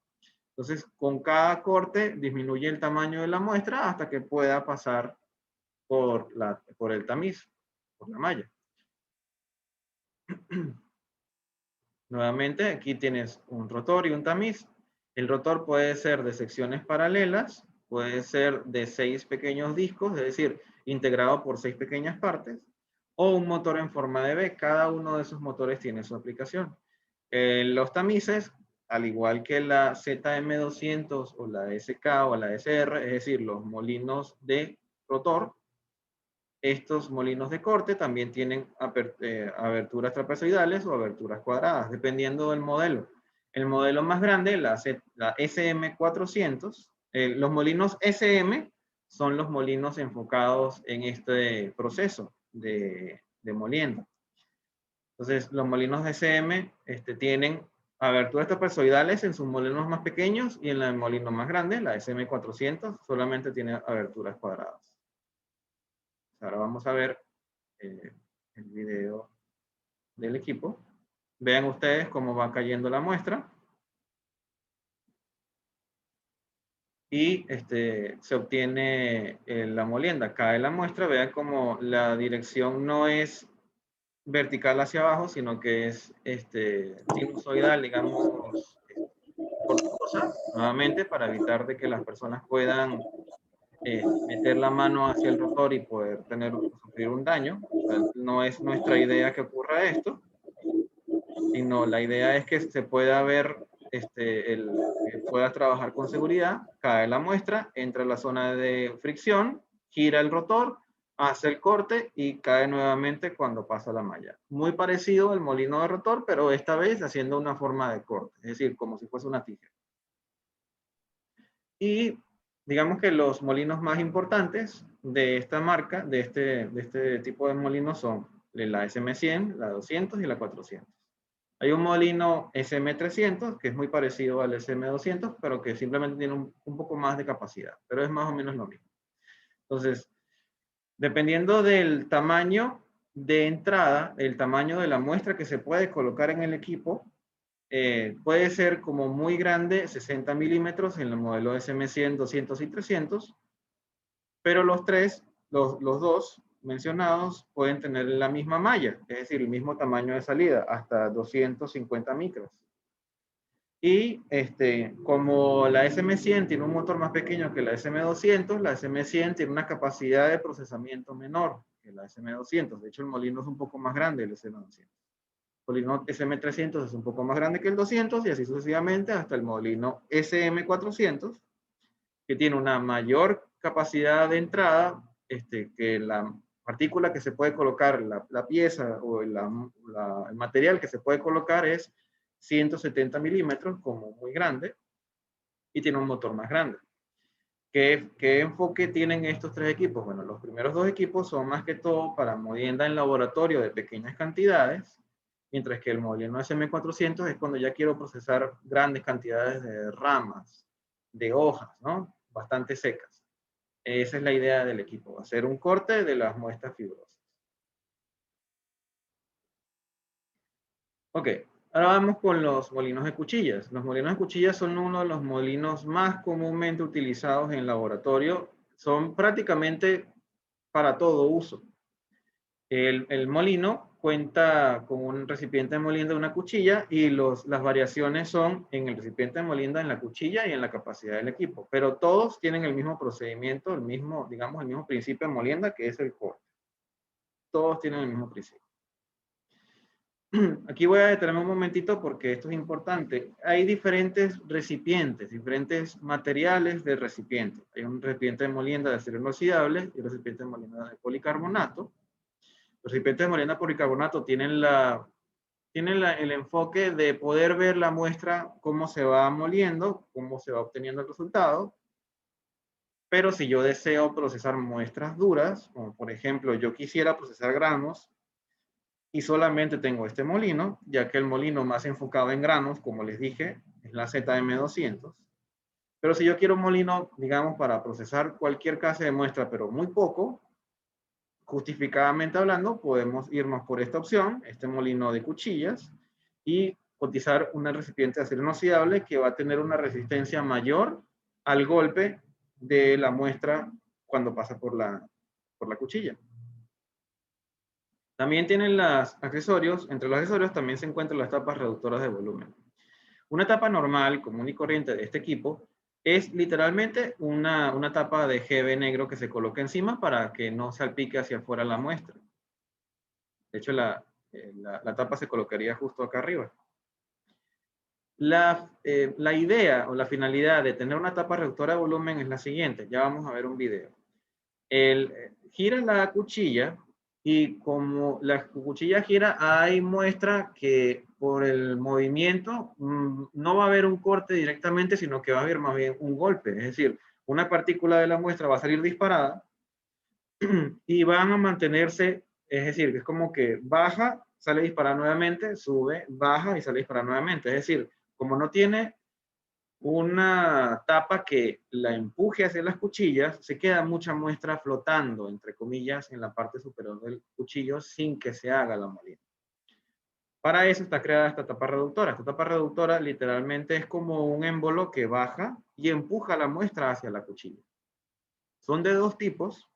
Entonces, con cada corte disminuye el tamaño de la muestra hasta que pueda pasar por el tamiz, por la malla. Nuevamente, aquí tienes un rotor y un tamiz. El rotor puede ser de secciones paralelas, puede ser de 6 pequeños discos, es decir, integrado por 6 pequeñas partes, o un motor en forma de V. Cada uno de esos motores tiene su aplicación. Los tamices, al igual que la ZM200 o la SK o la SR, es decir, los molinos de rotor, estos molinos de corte también tienen aberturas trapezoidales o aberturas cuadradas, dependiendo del modelo. El modelo más grande, la SM400, los molinos SM son los molinos enfocados en este proceso de molienda. Entonces, los molinos de SM tienen aberturas trapezoidales en sus molinos más pequeños, y en el molino más grande, la SM400, solamente tiene aberturas cuadradas. Ahora vamos a ver el video del equipo. Vean ustedes cómo va cayendo la muestra. Y se obtiene la molienda. Cae la muestra. Vean cómo la dirección no es vertical hacia abajo, sino que es sinusoidal, digamos, tortuosa, nuevamente, para evitar de que las personas puedan meter la mano hacia el rotor y poder sufrir un daño. O sea, no es nuestra idea que ocurra esto, sino la idea es que se pueda ver, que puedas trabajar con seguridad. Cae la muestra, entra a la zona de fricción, gira el rotor, hace el corte y cae nuevamente cuando pasa la malla. Muy parecido al molino de rotor, pero esta vez haciendo una forma de corte, es decir, como si fuese una tijera. Y digamos que los molinos más importantes de esta marca, de este tipo de molinos, son la SM100, la 200 y la 400. Hay un molino SM300 que es muy parecido al SM200, pero que simplemente tiene un poco más de capacidad, pero es más o menos lo mismo. Entonces, dependiendo del tamaño de entrada, el tamaño de la muestra que se puede colocar en el equipo, puede ser como muy grande, 60 milímetros en el modelo SM100, 200 y 300, pero los dos mencionados pueden tener la misma malla, es decir, el mismo tamaño de salida, hasta 250 micros. Y como la SM100 tiene un motor más pequeño que la SM200, la SM100 tiene una capacidad de procesamiento menor que la SM200. De hecho, el molino es un poco más grande el SM200. El molino SM300 es un poco más grande que el 200 y así sucesivamente hasta el molino SM400, que tiene una mayor capacidad de entrada, que la partícula que se puede colocar, la pieza o el material que se puede colocar es 170 milímetros, como muy grande, y tiene un motor más grande. ¿Qué enfoque tienen estos tres equipos? Bueno, los primeros dos equipos son más que todo para molienda en laboratorio de pequeñas cantidades, mientras que el molino SM400 es cuando ya quiero procesar grandes cantidades de ramas, de hojas, ¿no? Bastante secas. Esa es la idea del equipo, hacer un corte de las muestras fibrosas. Ok, ahora vamos con los molinos de cuchillas. Los molinos de cuchillas son uno de los molinos más comúnmente utilizados en laboratorio. Son prácticamente para todo uso. El molino cuenta con un recipiente de molienda de una cuchilla y las variaciones son en el recipiente de molienda, en la cuchilla y en la capacidad del equipo. Pero todos tienen el mismo procedimiento, digamos, el mismo principio de molienda, que es el corte. Todos tienen el mismo principio. Aquí voy a detenerme un momentito porque esto es importante. Hay diferentes recipientes, diferentes materiales de recipiente. Hay un recipiente de molienda de acero inoxidable y un recipiente de molienda de policarbonato. Los recipientes de molienda de policarbonato tienen el enfoque de poder ver la muestra, cómo se va moliendo, cómo se va obteniendo el resultado. Pero si yo deseo procesar muestras duras, como por ejemplo yo quisiera procesar granos, y solamente tengo este molino, ya que el molino más enfocado en granos, como les dije, es la ZM200. Pero si yo quiero un molino, digamos, para procesar cualquier clase de muestra, pero muy poco, justificadamente hablando, podemos irnos por esta opción, este molino de cuchillas, y utilizar un recipiente de acero inoxidable que va a tener una resistencia mayor al golpe de la muestra cuando pasa por la cuchilla. También tienen los accesorios, entre los accesorios también se encuentran las tapas reductoras de volumen. Una tapa normal, común y corriente de este equipo, es literalmente una tapa de GB negro que se coloca encima para que no salpique hacia afuera la muestra. De hecho, la tapa se colocaría justo acá arriba. La idea o la finalidad de tener una tapa reductora de volumen es la siguiente. Ya vamos a ver un video. Gira la cuchilla y como la cuchilla gira, hay muestra que por el movimiento no va a haber un corte directamente, sino que va a haber más bien un golpe. Es decir, una partícula de la muestra va a salir disparada y van a mantenerse, es decir, es como que baja, sale disparada nuevamente, sube, baja y sale disparada nuevamente. Es decir, como no tiene una tapa que la empuje hacia las cuchillas, se queda mucha muestra flotando, entre comillas, en la parte superior del cuchillo sin que se haga la molina. Para eso está creada esta tapa reductora. Esta tapa reductora literalmente es como un émbolo que baja y empuja la muestra hacia la cuchilla. Son de dos tipos,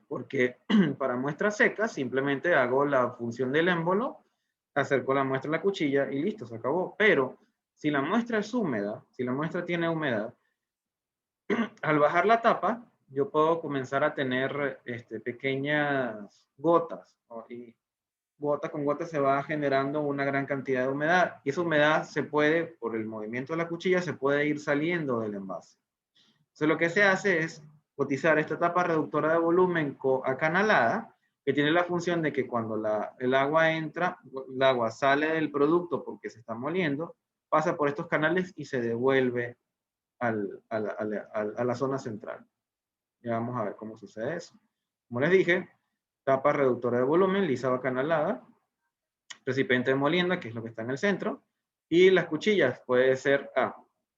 porque para muestras secas simplemente hago la función del émbolo, acerco la muestra a la cuchilla y listo, se acabó. Pero si la muestra es húmeda, si la muestra tiene humedad, al bajar la tapa, yo puedo comenzar a tener pequeñas gotas, ¿no? Y gota con gota se va generando una gran cantidad de humedad. Y esa humedad se puede, por el movimiento de la cuchilla, se puede ir saliendo del envase. Entonces lo que se hace es utilizar esta tapa reductora de volumen acanalada, que tiene la función de que cuando el agua entra, el agua sale del producto porque se está moliendo, pasa por estos canales y se devuelve a la zona central. Ya vamos a ver cómo sucede eso. Como les dije, tapa reductora de volumen, lisa o acanalada, recipiente de molienda, que es lo que está en el centro, y las cuchillas puede ser,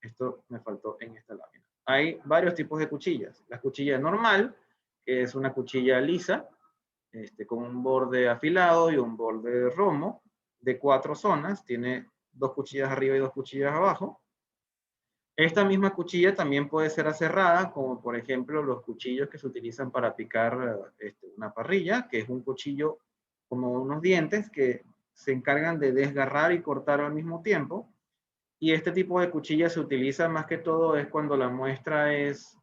esto me faltó en esta lámina. Hay varios tipos de cuchillas. La cuchilla normal, que es una cuchilla lisa, con un borde afilado y un borde romo, de 4 zonas, tiene 2 cuchillas arriba y 2 cuchillas abajo. Esta misma cuchilla también puede ser aserrada, como por ejemplo los cuchillos que se utilizan para picar una parrilla, que es un cuchillo como unos dientes que se encargan de desgarrar y cortar al mismo tiempo. Y este tipo de cuchilla se utiliza más que todo es cuando la muestra es,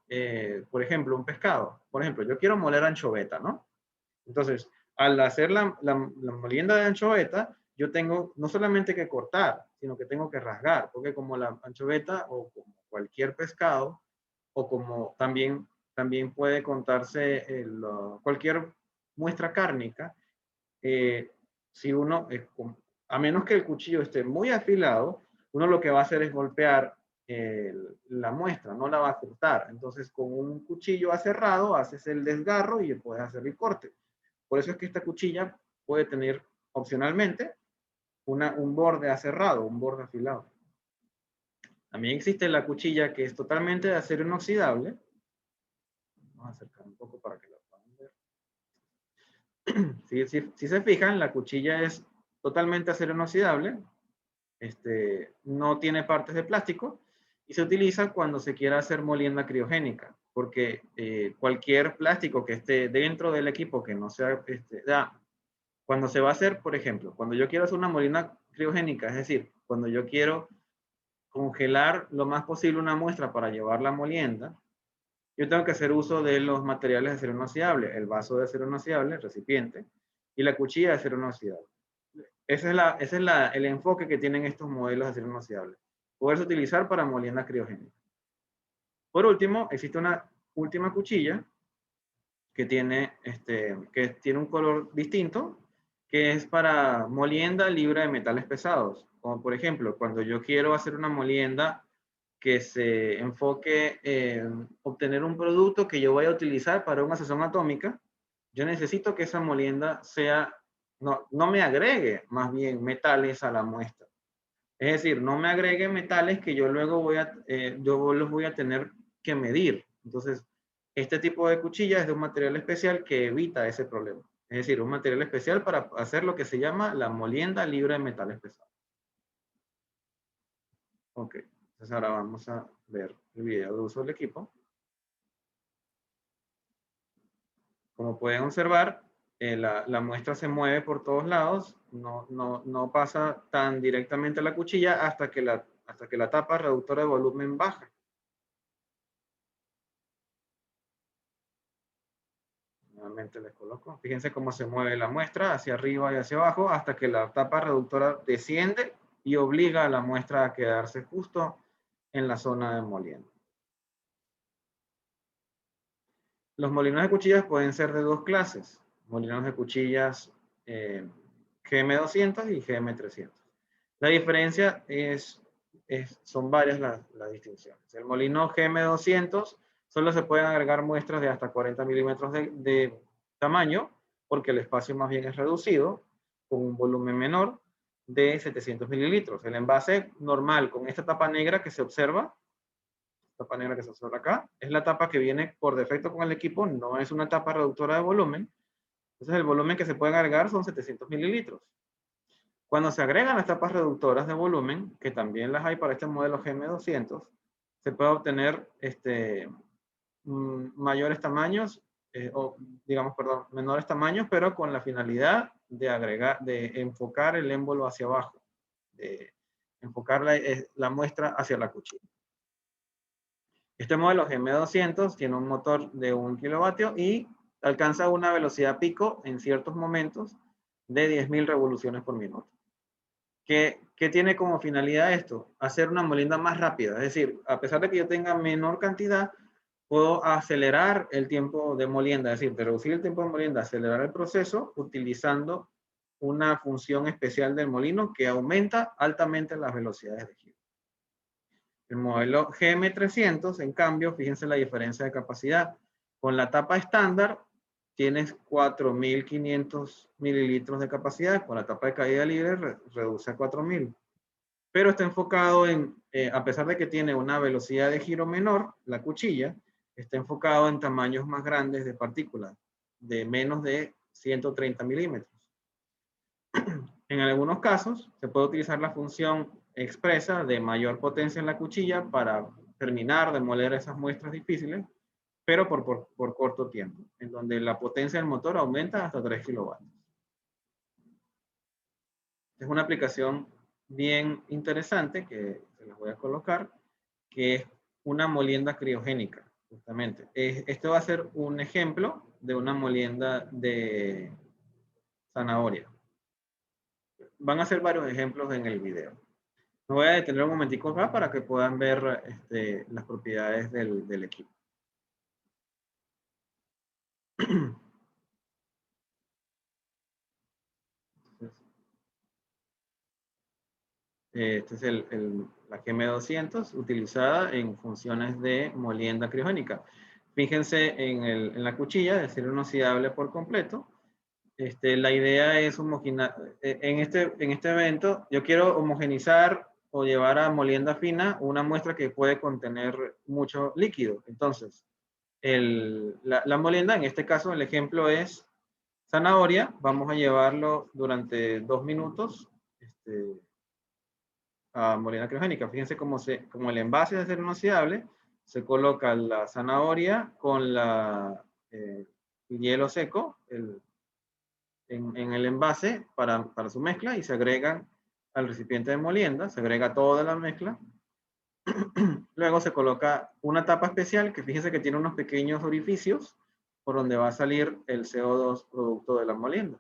por ejemplo, un pescado. Por ejemplo, yo quiero moler anchoveta, ¿no? Entonces, al hacer la molienda de anchoveta, yo tengo no solamente que cortar, sino que tengo que rasgar, porque como la anchoveta o como cualquier pescado, o como también puede contarse cualquier muestra cárnica, si uno, a menos que el cuchillo esté muy afilado, uno lo que va a hacer es golpear la muestra, no la va a cortar. Entonces, con un cuchillo aserrado, haces el desgarro y puedes hacer el corte. Por eso es que esta cuchilla puede tener opcionalmente un borde aserrado, un borde afilado. También existe la cuchilla que es totalmente de acero inoxidable. Vamos a acercar un poco para que la puedan ver. Si se fijan, la cuchilla es totalmente acero inoxidable. No tiene partes de plástico y se utiliza cuando se quiera hacer molienda criogénica, porque cualquier plástico que esté dentro del equipo que no sea, Cuando se va a hacer, por ejemplo, cuando yo quiero hacer una molienda criogénica, es decir, cuando yo quiero congelar lo más posible una muestra para llevarla a molienda, yo tengo que hacer uso de los materiales de acero inoxidable, el vaso de acero inoxidable, el recipiente, y la cuchilla de acero inoxidable. Ese es el enfoque que tienen estos modelos de acero inoxidable. Poderse utilizar para molienda criogénica. Por último, existe una última cuchilla que tiene un color distinto, que es para molienda libre de metales pesados. Como por ejemplo, cuando yo quiero hacer una molienda que se enfoque en obtener un producto que yo voy a utilizar para una sesión atómica, yo necesito que esa molienda no me agregue más bien metales a la muestra. Es decir, no me agregue metales que yo luego yo los voy a tener que medir. Entonces, este tipo de cuchilla es de un material especial que evita ese problema. Es decir, un material especial para hacer lo que se llama la molienda libre de metales pesados. Ok, entonces ahora vamos a ver el video de uso del equipo. Como pueden observar, la muestra se mueve por todos lados, no pasa tan directamente a la cuchilla hasta que la tapa reductora de volumen baja. Nuevamente les coloco. Fíjense cómo se mueve la muestra hacia arriba y hacia abajo hasta que la tapa reductora desciende y obliga a la muestra a quedarse justo en la zona de molienda. Los molinos de cuchillas pueden ser de dos clases. Molinos de cuchillas GM200 y GM300. La diferencia son varias las distinciones. El molino GM200 solo se pueden agregar muestras de hasta 40 milímetros de tamaño, porque el espacio más bien es reducido, con un volumen menor de 700 mililitros. El envase normal con esta tapa negra que se observa, acá, es la tapa que viene por defecto con el equipo, no es una tapa reductora de volumen. Entonces el volumen que se pueden agregar son 700 mililitros. Cuando se agregan las tapas reductoras de volumen, que también las hay para este modelo GM200, se puede obtener mayores tamaños, menores tamaños, pero con la finalidad de enfocar el émbolo hacia abajo, de enfocar la muestra hacia la cuchilla. Este modelo GM200 tiene un motor de 1 kilovatio y alcanza una velocidad pico en ciertos momentos de 10.000 revoluciones por minuto. ¿Qué tiene como finalidad esto? Hacer una molienda más rápida. Es decir, a pesar de que yo tenga menor cantidad, puedo acelerar el tiempo de molienda, es decir, de reducir el tiempo de molienda, acelerar el proceso utilizando una función especial del molino que aumenta altamente las velocidades de giro. El modelo GM300, en cambio, fíjense la diferencia de capacidad. Con la tapa estándar tienes 4.500 mililitros de capacidad, con la tapa de caída libre reduce a 4.000. Pero está enfocado a pesar de que tiene una velocidad de giro menor, la cuchilla, está enfocado en tamaños más grandes de partículas, de menos de 130 milímetros. En algunos casos, se puede utilizar la función expresa de mayor potencia en la cuchilla para terminar de moler esas muestras difíciles, pero por corto tiempo, en donde la potencia del motor aumenta hasta 3 kilovatios. Es una aplicación bien interesante que se las voy a colocar, que es una molienda criogénica, justamente. Esto va a ser un ejemplo de una molienda de zanahoria. Van a ser varios ejemplos en el video. Me voy a detener un momentico acá para que puedan ver las propiedades del equipo. Este es la GM200 utilizada en funciones de molienda criogénica. Fíjense en la cuchilla de acero inoxidable por completo. La idea es homogeneizar. En este evento, yo quiero homogenizar o llevar a molienda fina una muestra que puede contener mucho líquido. Entonces, la molienda, en este caso, el ejemplo es zanahoria. Vamos a llevarlo durante 2 minutos a molienda criogénica. Fíjense como el envase de acero inoxidable, se coloca la zanahoria con el hielo seco, en el envase para su mezcla y se agregan al recipiente de molienda, se agrega toda la mezcla. Luego se coloca una tapa especial que fíjense que tiene unos pequeños orificios por donde va a salir el CO2 producto de la molienda.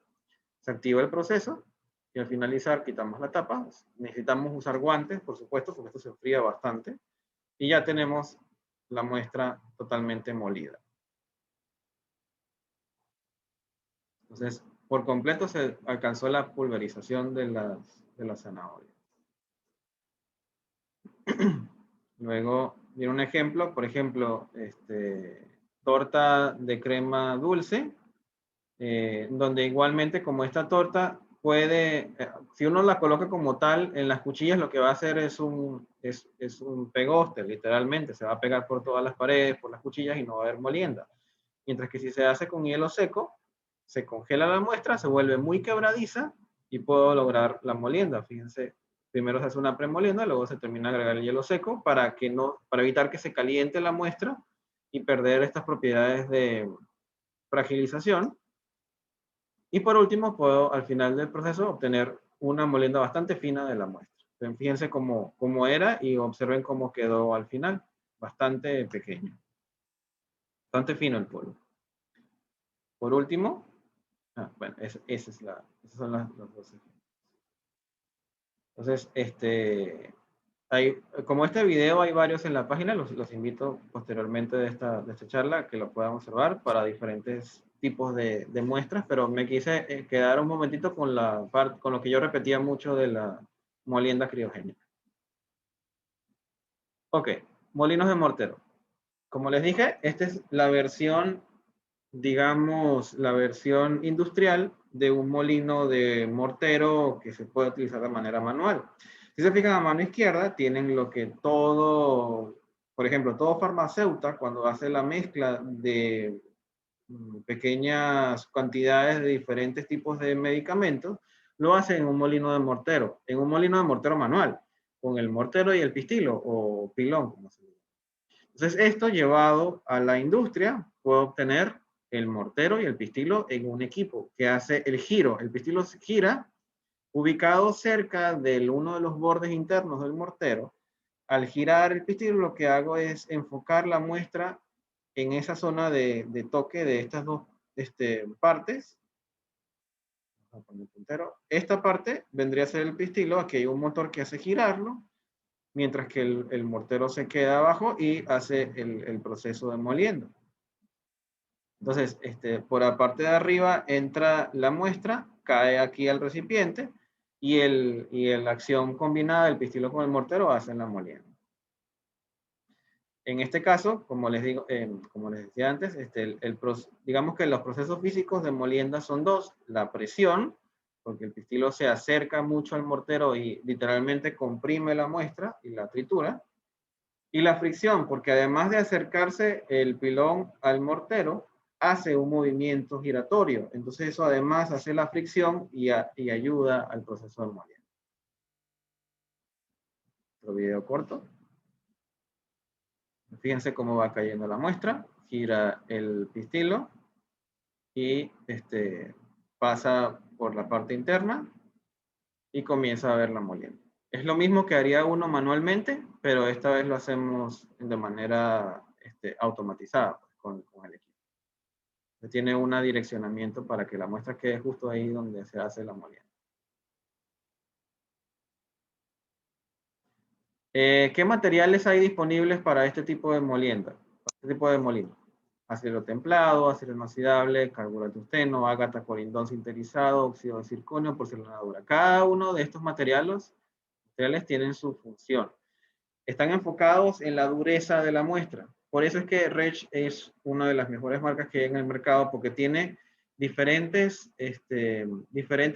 Se activa el proceso y al finalizar quitamos la tapa. Necesitamos usar guantes, por supuesto, porque esto se enfría bastante. Y ya tenemos la muestra totalmente molida. Entonces, por completo se alcanzó la pulverización de las zanahorias. Luego viene un ejemplo, por ejemplo, torta de crema dulce, donde igualmente como esta torta puede, si uno la coloca como tal en las cuchillas, lo que va a hacer es un pegoste, literalmente, se va a pegar por todas las paredes, por las cuchillas y no va a haber molienda. Mientras que si se hace con hielo seco, se congela la muestra, se vuelve muy quebradiza y puedo lograr la molienda. Fíjense, primero se hace una premolienda, luego se termina de agregar el hielo seco para evitar que se caliente la muestra y perder estas propiedades de fragilización. Y por último, puedo al final del proceso obtener una molienda bastante fina de la muestra. Entonces, fíjense cómo era y observen cómo quedó al final. Bastante pequeño. Bastante fino el polvo. Por último, bueno, esas son las dos ejemplos. Entonces, como este video hay varios en la página, los invito posteriormente de esta charla que lo puedan observar para diferentes tipos de muestras, pero me quise quedar un momentito con lo que yo repetía mucho de la molienda criogénica. Ok, molinos de mortero. Como les dije, esta es la versión, digamos, la versión industrial de un molino de mortero que se puede utilizar de manera manual. Si se fijan a mano izquierda, tienen lo que todo, por ejemplo, todo farmacéutico cuando hace la mezcla de pequeñas cantidades de diferentes tipos de medicamentos, lo hace en un molino de mortero, manual, con el mortero y el pistilo o pilón, como se dice. Entonces, esto llevado a la industria, puedo obtener el mortero y el pistilo en un equipo que hace el giro. El pistilo gira ubicado cerca de uno de los bordes internos del mortero. Al girar el pistilo, lo que hago es enfocar la muestra en esa zona de toque de estas dos partes. Vamos a poner el puntero. Esta parte vendría a ser el pistilo. Aquí hay un motor que hace girarlo, mientras que el mortero se queda abajo y hace el proceso de moliendo. Entonces, por la parte de arriba entra la muestra, cae aquí al recipiente y la acción combinada del pistilo con el mortero hacen la molienda. En este caso, como les decía antes, digamos que los procesos físicos de molienda son dos: la presión, porque el pistilo se acerca mucho al mortero y literalmente comprime la muestra y la tritura, y la fricción, porque además de acercarse el pilón al mortero, hace un movimiento giratorio. Entonces eso además hace la fricción y ayuda al proceso de molienda. Otro video corto. Fíjense cómo va cayendo la muestra, gira el pistilo y pasa por la parte interna y comienza a ver la molienda. Es lo mismo que haría uno manualmente, pero esta vez lo hacemos de manera automatizada con el equipo. Tiene un direccionamiento para que la muestra quede justo ahí donde se hace la molienda. ¿Qué materiales hay disponibles para este tipo de molienda? Este tipo de molino. Acero templado, acero inoxidable, carburo de tungsteno, ágata, corindón sinterizado, óxido de circonio, porcelana dura. Cada uno de estos materiales tienen su función. Están enfocados en la dureza de la muestra. Por eso es que Rech es una de las mejores marcas que hay en el mercado, porque tiene diferentes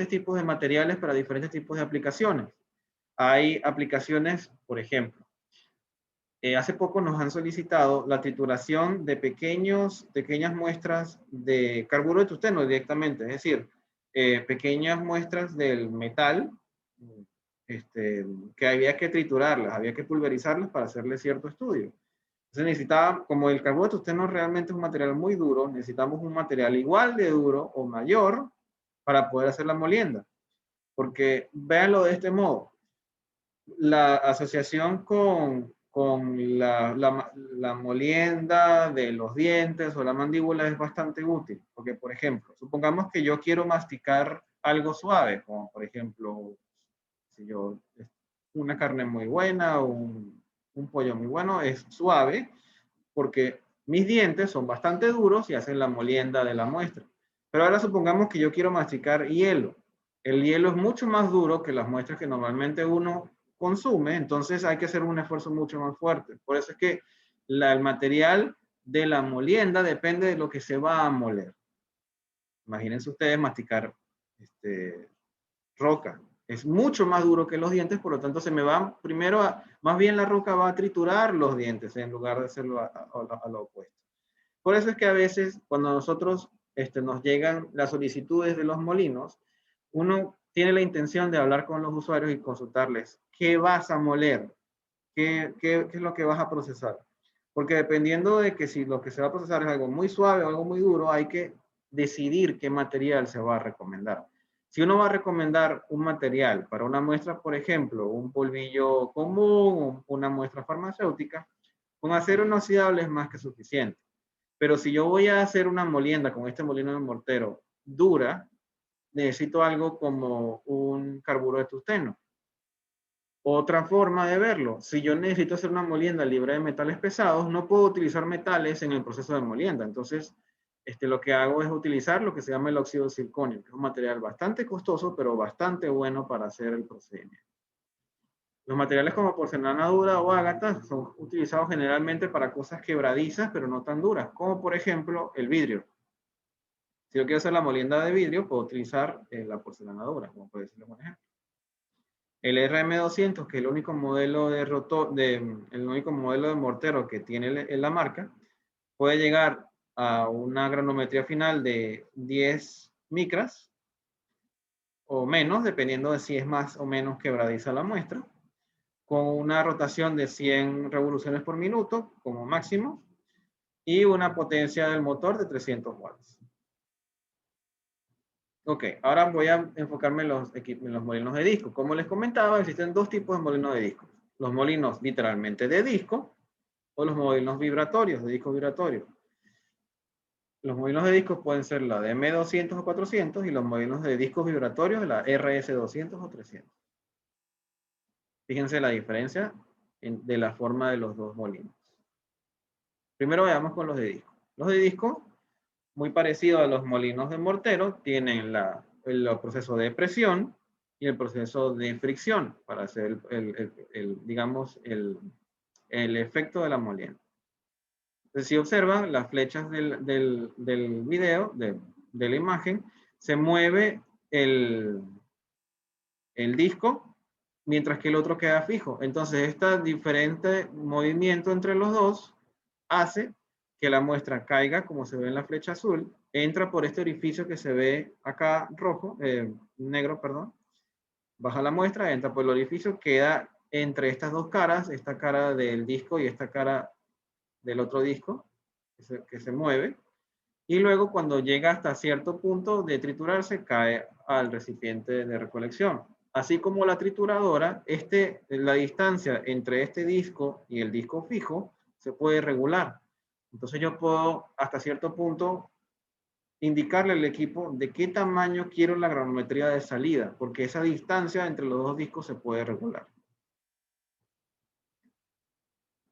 tipos de materiales para diferentes tipos de aplicaciones. Hay aplicaciones, por ejemplo, hace poco nos han solicitado la trituración de pequeñas muestras de carburo de tungsteno directamente, es decir, pequeñas muestras del metal que había que triturarlas, había que pulverizarlas para hacerle cierto estudio. Entonces necesitaba, como el carburo de tungsteno realmente es un material muy duro, necesitamos un material igual de duro o mayor para poder hacer la molienda. Porque véanlo de este modo, la asociación con la molienda de los dientes o la mandíbula es bastante útil. Porque, por ejemplo, supongamos que yo quiero masticar algo suave, como por ejemplo, si yo, una carne muy buena o un pollo muy bueno, es suave porque mis dientes son bastante duros y hacen la molienda de la muestra. Pero ahora supongamos que yo quiero masticar hielo. El hielo es mucho más duro que las muestras que normalmente uno consume, entonces hay que hacer un esfuerzo mucho más fuerte. Por eso es que el material de la molienda depende de lo que se va a moler. Imagínense ustedes masticar roca. Es mucho más duro que los dientes, por lo tanto se me va primero más bien la roca va a triturar los dientes en lugar de hacerlo a lo opuesto. Por eso es que a veces cuando nosotros nos llegan las solicitudes de los molinos, uno tiene la intención de hablar con los usuarios y consultarles qué vas a moler, qué es lo que vas a procesar. Porque dependiendo de que si lo que se va a procesar es algo muy suave o algo muy duro, hay que decidir qué material se va a recomendar. Si uno va a recomendar un material para una muestra, por ejemplo, un polvillo común, una muestra farmacéutica, con acero inoxidable es más que suficiente. Pero si yo voy a hacer una molienda con este molino de mortero dura, necesito algo como un carburo de tungsteno. Otra forma de verlo, si yo necesito hacer una molienda libre de metales pesados, no puedo utilizar metales en el proceso de molienda. Entonces, lo que hago es utilizar lo que se llama el óxido de circonio, que es un material bastante costoso, pero bastante bueno para hacer el procedimiento. Los materiales como porcelana dura o ágata son utilizados generalmente para cosas quebradizas, pero no tan duras, como por ejemplo el vidrio. Si yo quiero hacer la molienda de vidrio, puedo utilizar la porcelana dura, como puede ser un ejemplo. El RM200, que es el único modelo el único modelo de mortero que tiene la marca, puede llegar a una granometría final de 10 micras o menos, dependiendo de si es más o menos quebradiza la muestra, con una rotación de 100 revoluciones por minuto como máximo y una potencia del motor de 300 watts. Ok, ahora voy a enfocarme en los molinos de disco. Como les comentaba, existen dos tipos de molinos de disco. Los molinos literalmente de disco o los molinos vibratorios, de disco vibratorio. Los molinos de discos pueden ser la de M200 o 400 y los molinos de discos vibratorios de la RS200 o 300. Fíjense la diferencia de la forma de los dos molinos. Primero veamos con los de disco. Los de disco, muy parecido a los molinos de mortero, tienen el proceso de presión y el proceso de fricción para hacer digamos, el efecto de la molienda. Entonces, si observan las flechas del video, de la imagen, se mueve el disco mientras que el otro queda fijo. Entonces, este diferente movimiento entre los dos hace que la muestra caiga, como se ve en la flecha azul, entra por este orificio que se ve acá rojo, negro, perdón, baja la muestra, entra por el orificio, queda entre estas dos caras, esta cara del disco y esta cara del otro disco, que se mueve, y luego cuando llega hasta cierto punto de triturarse, cae al recipiente de recolección. Así como la trituradora, la distancia entre este disco y el disco fijo se puede regular. Entonces yo puedo hasta cierto punto indicarle al equipo de qué tamaño quiero la granometría de salida, porque esa distancia entre los dos discos se puede regular.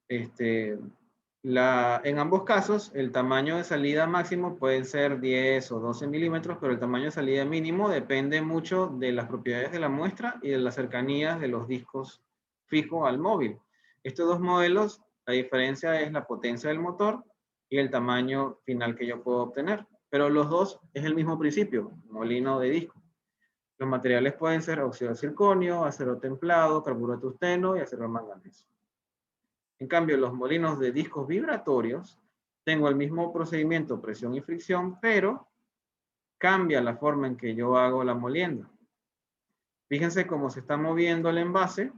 En ambos casos, el tamaño de salida máximo pueden ser 10 o 12 milímetros, pero el tamaño de salida mínimo depende mucho de las propiedades de la muestra y de las cercanías de los discos fijos al móvil. Estos dos modelos, la diferencia es la potencia del motor y el tamaño final que yo puedo obtener, pero los dos es el mismo principio, molino de disco. Los materiales pueden ser óxido de circonio, acero templado, carburo de tungsteno y acero manganeso. En cambio, los molinos de discos vibratorios, tengo el mismo procedimiento, presión y fricción, pero cambia la forma en que yo hago la molienda. Fíjense cómo se está moviendo el envase.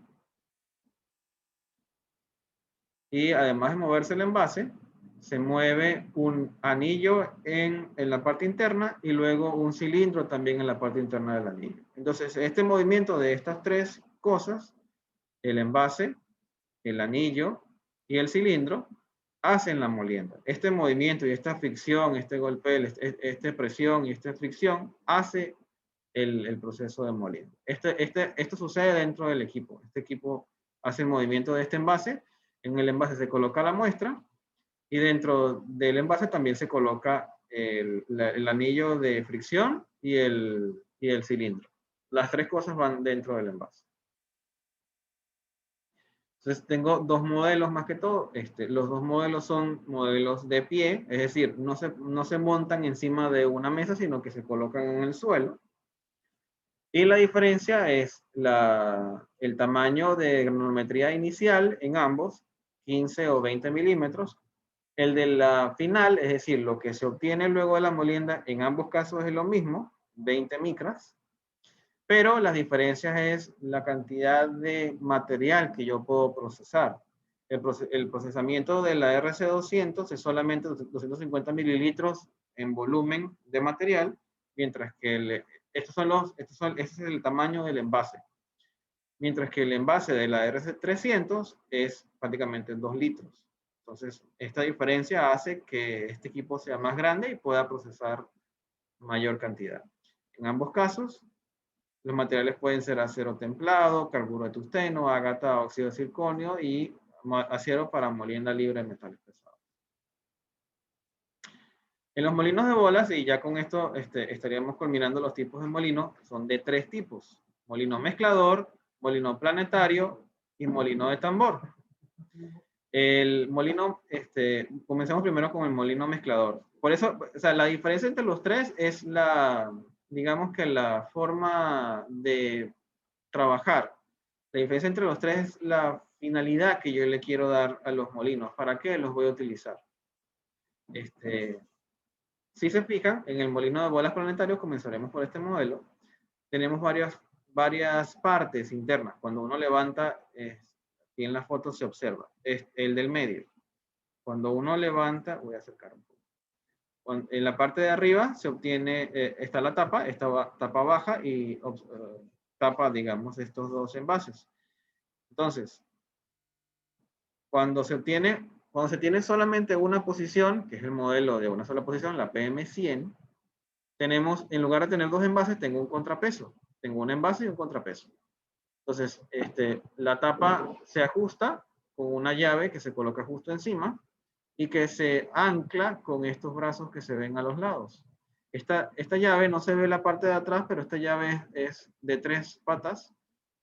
Y además de moverse el envase, se mueve un anillo en la parte interna y luego un cilindro también en la parte interna del anillo. Entonces, este movimiento de estas tres cosas, el envase, el anillo y el cilindro, hacen la molienda. Este movimiento y esta fricción, este golpe, esta presión y esta fricción hace el proceso de molienda. Esto sucede dentro del equipo. Este equipo hace el movimiento de este envase. En el envase se coloca la muestra y dentro del envase también se coloca el anillo de fricción y el cilindro. Las tres cosas van dentro del envase. Entonces tengo dos modelos más que todo. Los dos modelos son modelos de pie, es decir, no se montan encima de una mesa, sino que se colocan en el suelo. Y la diferencia es el tamaño de granulometría inicial en ambos, 15 o 20 milímetros. El de la final, es decir, lo que se obtiene luego de la molienda, en ambos casos es lo mismo, 20 micras. Pero las diferencias es la cantidad de material que yo puedo procesar. El procesamiento de la RC200 es solamente 250 mililitros en volumen de material, mientras que este es el tamaño del envase. Mientras que el envase de la RC300 es prácticamente 2 litros. Entonces, esta diferencia hace que este equipo sea más grande y pueda procesar mayor cantidad. En ambos casos, los materiales pueden ser acero templado, carburo de tungsteno, ágata, óxido de circonio y acero para molienda libre de metales pesados. En los molinos de bolas, y ya con esto estaríamos culminando los tipos de molinos, son de 3 tipos. Molino mezclador, molino planetario y molino de tambor. El molino, comencemos primero con el molino mezclador. Por eso, o sea, la diferencia entre los tres es digamos que la forma de trabajar. La diferencia entre los tres es la finalidad que yo le quiero dar a los molinos. ¿Para qué los voy a utilizar? Si se fijan, en el molino de bolas planetario, comenzaremos por este modelo, tenemos varias partes internas. Cuando uno levanta, aquí en la foto se observa, es el del medio. Cuando uno levanta, voy a acercar un poco. En la parte de arriba se obtiene, está la tapa, esta tapa baja y tapa, digamos, estos dos envases. Entonces, cuando se tiene solamente una posición, que es el modelo de una sola posición, la PM100, tenemos, en lugar de tener dos envases, tengo un contrapeso. Tengo un envase y un contrapeso. Entonces, la tapa se ajusta con una llave que se coloca justo encima y que se ancla con estos brazos que se ven a los lados. Esta llave no se ve la parte de atrás, pero esta llave es de 3 patas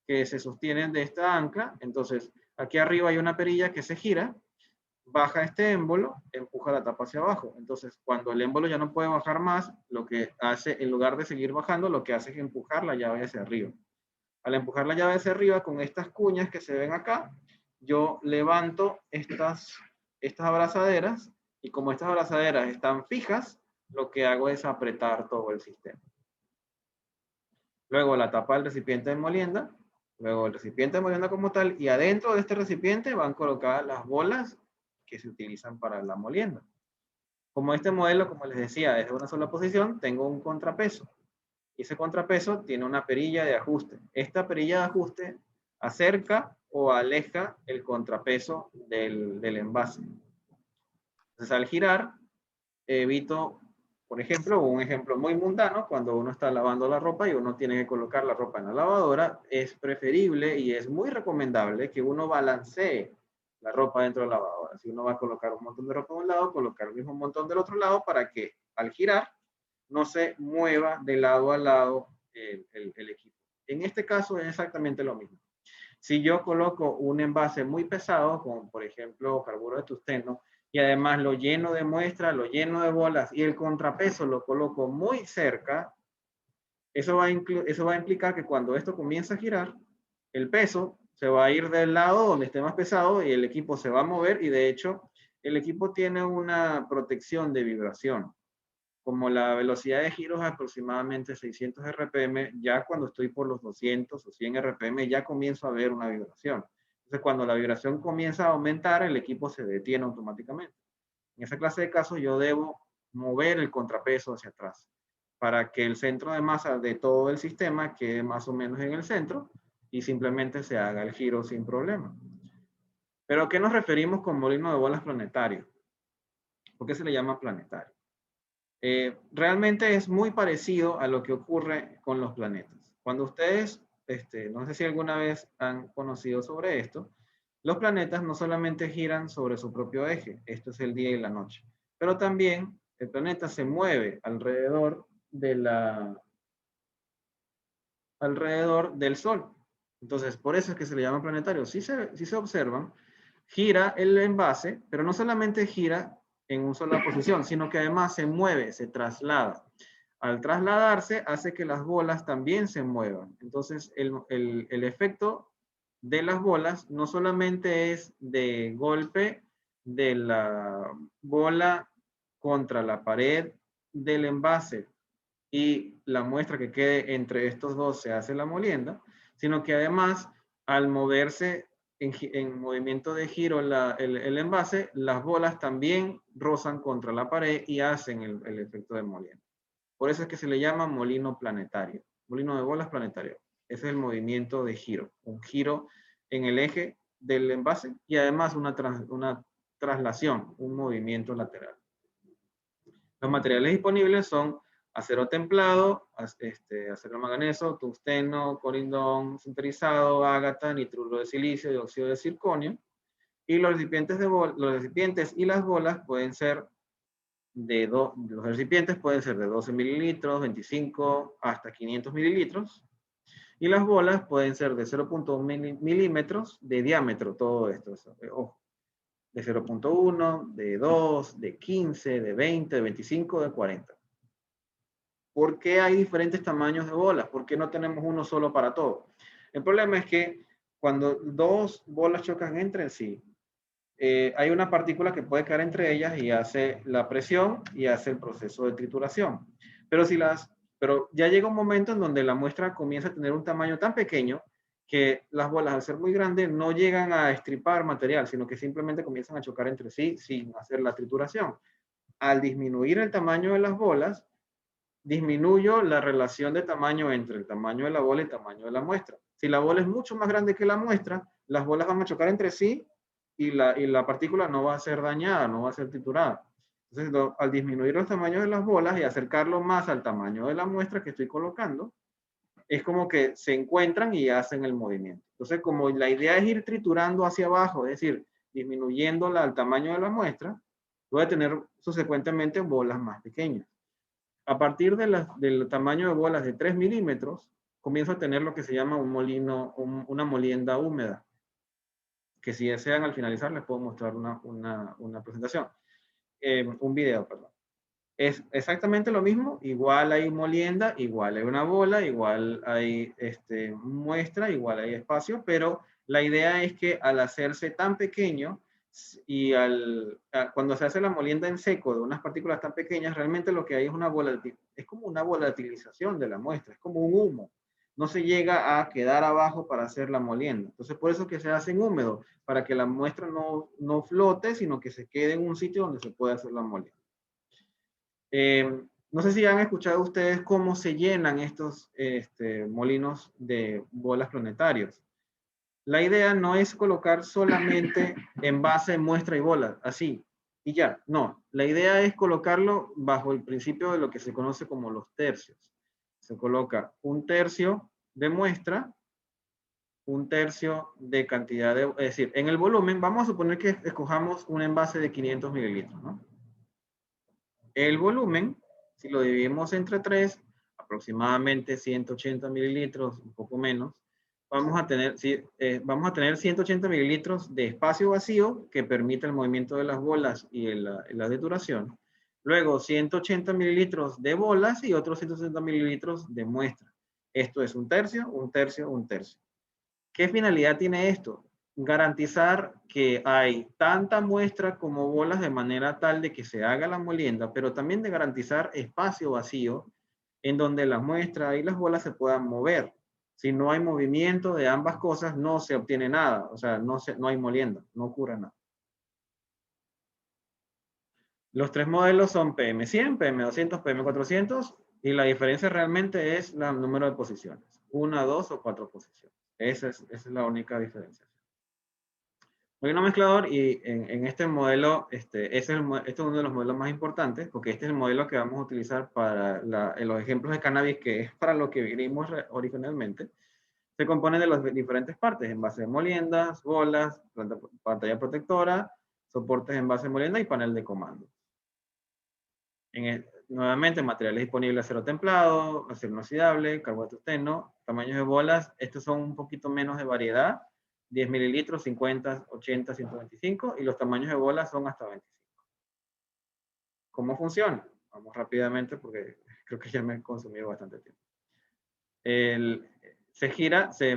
que se sostienen de esta ancla. Entonces, aquí arriba hay una perilla que se gira, baja este émbolo, empuja la tapa hacia abajo. Entonces, cuando el émbolo ya no puede bajar más, lo que hace, en lugar de seguir bajando, lo que hace es empujar la llave hacia arriba. Al empujar la llave hacia arriba con estas cuñas que se ven acá, yo levanto estas abrazaderas y como estas abrazaderas están fijas, lo que hago es apretar todo el sistema. Luego la tapa del recipiente de molienda, luego el recipiente de molienda como tal, y adentro de este recipiente van colocadas las bolas que se utilizan para la molienda. Como este modelo, como les decía, desde una sola posición, tengo un contrapeso. Y ese contrapeso tiene una perilla de ajuste. Esta perilla de ajuste acerca o aleja el contrapeso del envase. Entonces, al girar, evito, por ejemplo, un ejemplo muy mundano, cuando uno está lavando la ropa y uno tiene que colocar la ropa en la lavadora, es preferible y es muy recomendable que uno balancee la ropa dentro de la lavadora. Si uno va a colocar un montón de ropa de un lado, colocar el mismo montón del otro lado para que al girar no se mueva de lado a lado el equipo. En este caso es exactamente lo mismo. Si yo coloco un envase muy pesado, como por ejemplo carburo de tungsteno, y además lo lleno de muestra, lo lleno de bolas y el contrapeso lo coloco muy cerca, eso va a implicar que cuando esto comienza a girar, el peso se va a ir del lado donde esté más pesado y el equipo se va a mover y de hecho el equipo tiene una protección de vibración. Como la velocidad de giros es aproximadamente 600 RPM, ya cuando estoy por los 200 o 100 RPM ya comienzo a ver una vibración. Entonces, cuando la vibración comienza a aumentar, el equipo se detiene automáticamente. En esa clase de casos yo debo mover el contrapeso hacia atrás para que el centro de masa de todo el sistema quede más o menos en el centro y simplemente se haga el giro sin problema. ¿Pero a qué nos referimos con molino de bolas planetario? ¿Por qué se le llama planetario? Realmente es muy parecido a lo que ocurre con los planetas. Cuando ustedes, no sé si alguna vez han conocido sobre esto, los planetas no solamente giran sobre su propio eje, esto es el día y la noche, pero también el planeta se mueve alrededor del Sol. Entonces, por eso es que se le llama planetario. Si se observan, gira el envase, pero no solamente gira en una sola posición, sino que además se mueve, se traslada. Al trasladarse, hace que las bolas también se muevan. Entonces, el efecto de las bolas no solamente es de golpe de la bola contra la pared del envase y la muestra que quede entre estos dos se hace la molienda, sino que además al moverse en movimiento de giro el envase, las bolas también rozan contra la pared y hacen el efecto de molienda. Por eso es que se le llama molino planetario, molino de bolas planetario. Ese es el movimiento de giro, un giro en el eje del envase y además una traslación, un movimiento lateral. Los materiales disponibles son acero templado, acero manganeso, tungsteno, corindón sinterizado, ágata, nitruro de silicio, dióxido de circonio. Y los recipientes y las bolas pueden ser los recipientes pueden ser de 12 mililitros, 25 hasta 500 mililitros. Y las bolas pueden ser de 0.1 milímetros de diámetro, todo esto. Ojo, de 0.1, de 2, de 15, de 20, de 25, de 40. ¿Por qué hay diferentes tamaños de bolas? ¿Por qué no tenemos uno solo para todo? El problema es que cuando dos bolas chocan entre sí, hay una partícula que puede caer entre ellas y hace la presión y hace el proceso de trituración. Pero ya llega un momento en donde la muestra comienza a tener un tamaño tan pequeño que las bolas, al ser muy grandes, no llegan a estripar material, sino que simplemente comienzan a chocar entre sí sin hacer la trituración. Al disminuir el tamaño de las bolas, disminuyo la relación de tamaño entre el tamaño de la bola y el tamaño de la muestra. Si la bola es mucho más grande que la muestra, las bolas van a chocar entre sí y la partícula no va a ser dañada, no va a ser triturada. Entonces, al disminuir los tamaños de las bolas y acercarlo más al tamaño de la muestra que estoy colocando, es como que se encuentran y hacen el movimiento. Entonces, como la idea es ir triturando hacia abajo, es decir, disminuyéndola al tamaño de la muestra, voy a tener subsecuentemente bolas más pequeñas. A partir del tamaño de bolas de 3 milímetros, comienzo a tener lo que se llama un molino, una molienda húmeda, que si desean al finalizar les puedo mostrar una presentación, un video, perdón. Es exactamente lo mismo, igual hay molienda, igual hay una bola, igual hay muestra, igual hay espacio, pero la idea es que al hacerse tan pequeño y cuando se hace la molienda en seco de unas partículas tan pequeñas, realmente lo que hay es como una volatilización de la muestra, es como un humo. No se llega a quedar abajo para hacer la molienda. Entonces, por eso que se hace en húmedo, para que la muestra no flote, sino que se quede en un sitio donde se puede hacer la molienda. No sé si han escuchado ustedes cómo se llenan estos molinos de bolas planetarios. La idea no es colocar solamente envase, muestra y bola, así, y ya. No, la idea es colocarlo bajo el principio de lo que se conoce como los tercios. Se coloca un tercio de muestra, un tercio de cantidad es decir, en el volumen, vamos a suponer que escojamos un envase de 500 mililitros, ¿no? El volumen, si lo dividimos entre 3, aproximadamente 180 mililitros, un poco menos, vamos a tener 180 mililitros de espacio vacío que permite el movimiento de las bolas y la deturación. Luego 180 mililitros de bolas y otros 160 mililitros de muestra. Esto es un tercio, un tercio, un tercio. ¿Qué finalidad tiene esto? Garantizar que hay tanta muestra como bolas de manera tal de que se haga la molienda, pero también de garantizar espacio vacío en donde la muestra y las bolas se puedan mover. Si no hay movimiento de ambas cosas, no se obtiene nada, o sea, no hay molienda, no ocurre nada. Los tres modelos son PM100, PM200, PM400, y la diferencia realmente es el número de posiciones. 1, 2 o 4 posiciones. Esa es la única diferencia. Molino mezclador, y en este modelo, este es uno de los modelos más importantes, porque este es el modelo que vamos a utilizar para los ejemplos de cannabis, que es para lo que vinimos originalmente. Se compone de las diferentes partes: envase de moliendas, bolas, pantalla protectora, soportes de envase de molienda y panel de comando. Nuevamente, materiales disponibles: acero templado, acero inoxidable, carbonato externo, tamaños de bolas. Estos son un poquito menos de variedad: 10 mililitros, 50, 80, 125, y los tamaños de bolas son hasta 25. ¿Cómo funciona? Vamos rápidamente porque creo que ya me he consumido bastante tiempo. Se gira, se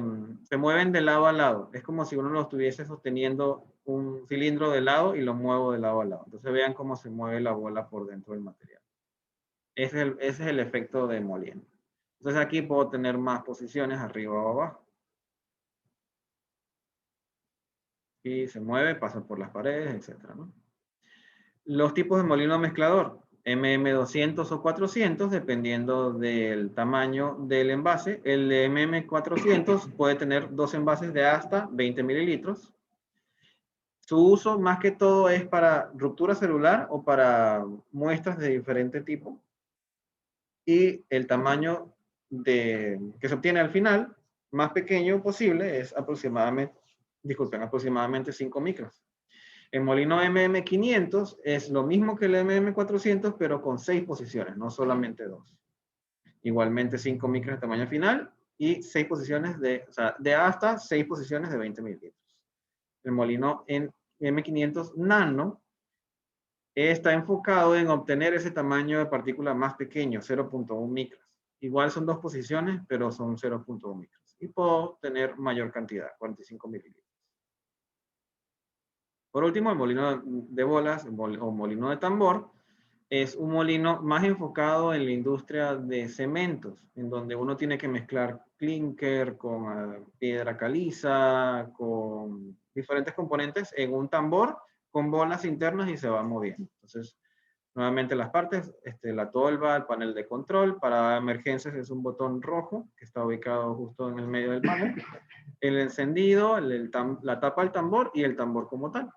mueven de lado a lado. Es como si uno lo estuviese sosteniendo un cilindro de lado y lo muevo de lado a lado. Entonces vean cómo se mueve la bola por dentro del material. Ese es el efecto de molienda. Entonces aquí puedo tener más posiciones arriba o abajo. Y se mueve, pasa por las paredes, etc., ¿no? Los tipos de molino mezclador: MM200 o 400, dependiendo del tamaño del envase. El de MM400 puede tener 2 envases de hasta 20 mililitros. Su uso más que todo es para ruptura celular o para muestras de diferente tipo. Y el tamaño que se obtiene al final, más pequeño posible, es aproximadamente 5 micras. El molino MM500 es lo mismo que el MM400, pero con 6 posiciones, no solamente 2. Igualmente 5 micras de tamaño final y 6 posiciones de hasta 6 posiciones de 20 mililitros. El molino en M500 nano está enfocado en obtener ese tamaño de partícula más pequeño, 0.1 micras. Igual son 2 posiciones, pero son 0.1 micras. Y puedo tener mayor cantidad, 45 mililitros. Por último, el molino de bolas o molino de tambor es un molino más enfocado en la industria de cementos, en donde uno tiene que mezclar clinker con piedra caliza, con diferentes componentes en un tambor con bolas internas, y se va moviendo. Entonces, nuevamente las partes: la tolva, el panel de control. Para emergencias es un botón rojo que está ubicado justo en el medio del panel. El encendido, la tapa del tambor y el tambor como tal.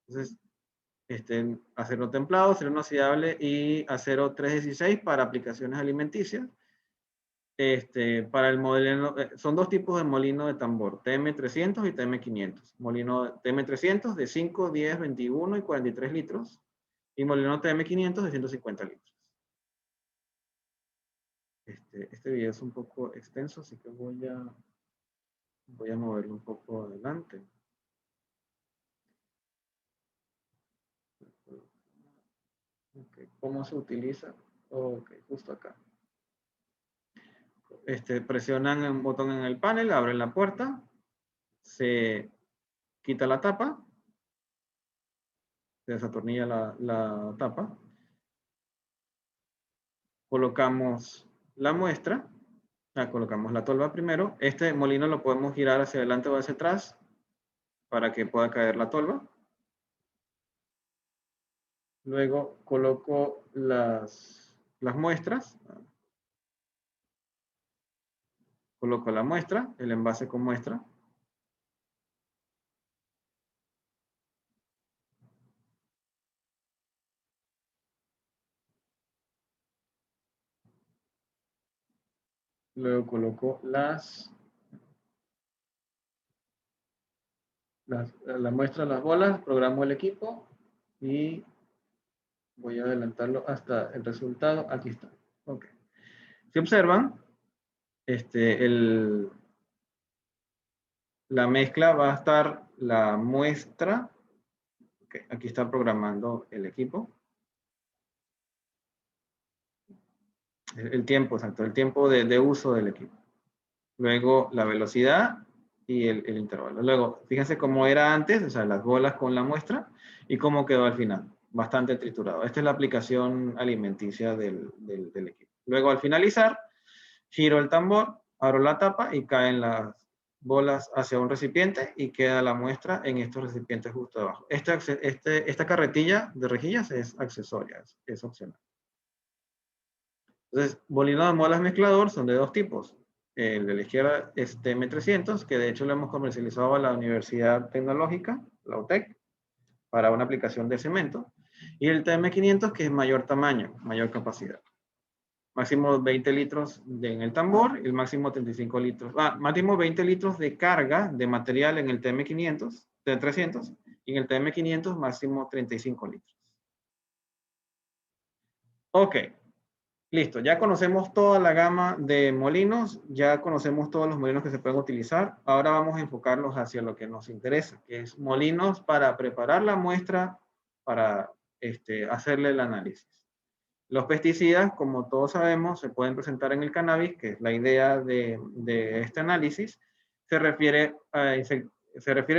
Entonces, acero templado, acero inoxidable y acero 316 para aplicaciones alimenticias. Para el molino, son 2 tipos de molino de tambor: TM300 y TM500. Molino TM300 de 5, 10, 21 y 43 litros. Y molino TM500 de 150 litros. Este video es un poco extenso, así que voy a moverlo un poco adelante. Okay. ¿Cómo se utiliza? Ok, justo acá. Presionan un botón en el panel, abren la puerta, se quita la tapa, se desatornilla la tapa, colocamos la muestra, colocamos la tolva primero. Este molino lo podemos girar hacia adelante o hacia atrás para que pueda caer la tolva. Luego coloco las muestras. Coloco la muestra, el envase con muestra. Luego coloco la muestra, las bolas, programo el equipo y voy a adelantarlo hasta el resultado. Aquí está. Ok. Si observan, la mezcla va a estar la muestra. Okay, aquí está programando el equipo. El tiempo, exacto, el tiempo de uso del equipo. Luego la velocidad y el intervalo. Luego, fíjense cómo era antes, o sea, las bolas con la muestra, y cómo quedó al final. Bastante triturado. Esta es la aplicación alimenticia del equipo. Luego, al finalizar, giro el tambor, abro la tapa y caen bolas hacia un recipiente y queda la muestra en estos recipientes justo debajo. Esta carretilla de rejillas es accesoria, es opcional. Entonces, molino de molas mezclador son de dos tipos. El de la izquierda es TM300, que de hecho lo hemos comercializado a la Universidad Tecnológica, la UTEC, para una aplicación de cemento. Y el TM500, que es mayor tamaño, mayor capacidad. Máximo 20 litros en el tambor y el máximo 35 litros. Máximo 20 litros de carga de material en el TM500, T300, y en el TM500 máximo 35 litros. Ok, listo. Ya conocemos toda la gama de molinos, ya conocemos todos los molinos que se pueden utilizar. Ahora vamos a enfocarnos hacia lo que nos interesa, que es molinos para preparar la muestra para hacerle el análisis. Los pesticidas, como todos sabemos, se pueden presentar en el cannabis, que es la idea de este análisis. Se refiere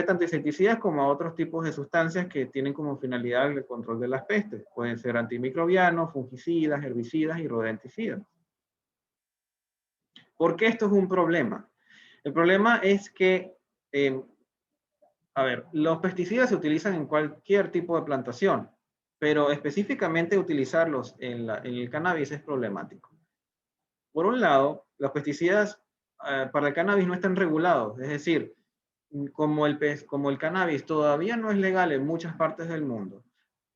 tanto a insecticidas como a otros tipos de sustancias que tienen como finalidad el control de las pestes. Pueden ser antimicrobianos, fungicidas, herbicidas y rodenticidas. ¿Por qué esto es un problema? El problema es que, los pesticidas se utilizan en cualquier tipo de plantación, pero específicamente utilizarlos en el cannabis es problemático. Por un lado, los pesticidas para el cannabis no están regulados, es decir, como el cannabis todavía no es legal en muchas partes del mundo,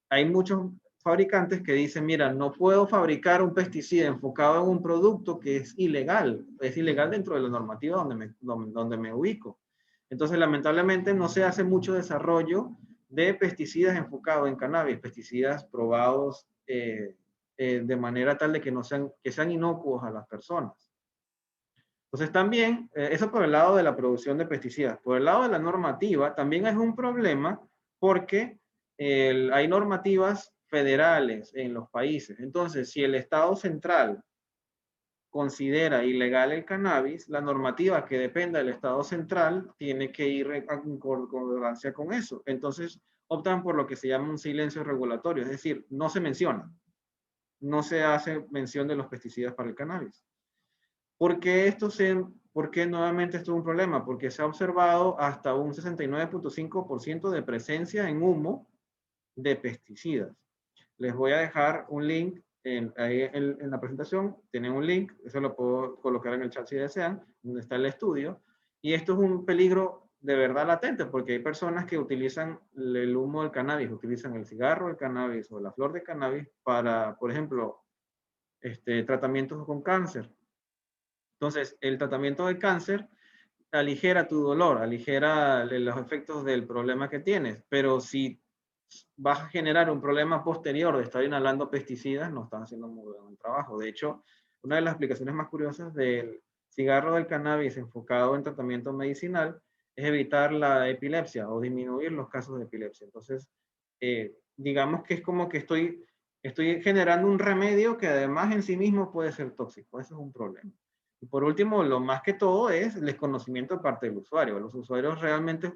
hay muchos fabricantes que dicen, mira, no puedo fabricar un pesticida enfocado en un producto que es ilegal dentro de la normativa donde me ubico. Entonces, lamentablemente, no se hace mucho desarrollo de pesticidas enfocados en cannabis, pesticidas probados de manera tal de que sean inocuos a las personas. Entonces, también, eso por el lado de la producción de pesticidas. Por el lado de la normativa, también es un problema porque hay normativas federales en los países. Entonces, si el Estado central considera ilegal el cannabis, la normativa que dependa del Estado central tiene que ir en concordancia con eso. Entonces, optan por lo que se llama un silencio regulatorio, es decir, no se menciona, no se hace mención de los pesticidas para el cannabis. ¿Por qué nuevamente esto es un problema? Porque se ha observado hasta un 69.5% de presencia en humo de pesticidas. Les voy a dejar un link ahí en la presentación, tienen un link, eso lo puedo colocar en el chat si desean, donde está el estudio, y esto es un peligro de verdad latente, porque hay personas que utilizan el humo del cannabis, utilizan el cigarro del cannabis o la flor de cannabis para, por ejemplo, tratamientos con cáncer. Entonces, el tratamiento del cáncer aligera tu dolor, aligera los efectos del problema que tienes, pero si vas a generar un problema posterior de estar inhalando pesticidas, no están haciendo muy buen trabajo. De hecho, una de las aplicaciones más curiosas del cigarro del cannabis enfocado en tratamiento medicinal es evitar la epilepsia o disminuir los casos de epilepsia. Entonces, digamos que es como que estoy generando un remedio que además en sí mismo puede ser tóxico. Eso es un problema. Y por último, lo más que todo es el desconocimiento de parte del usuario. Los usuarios realmente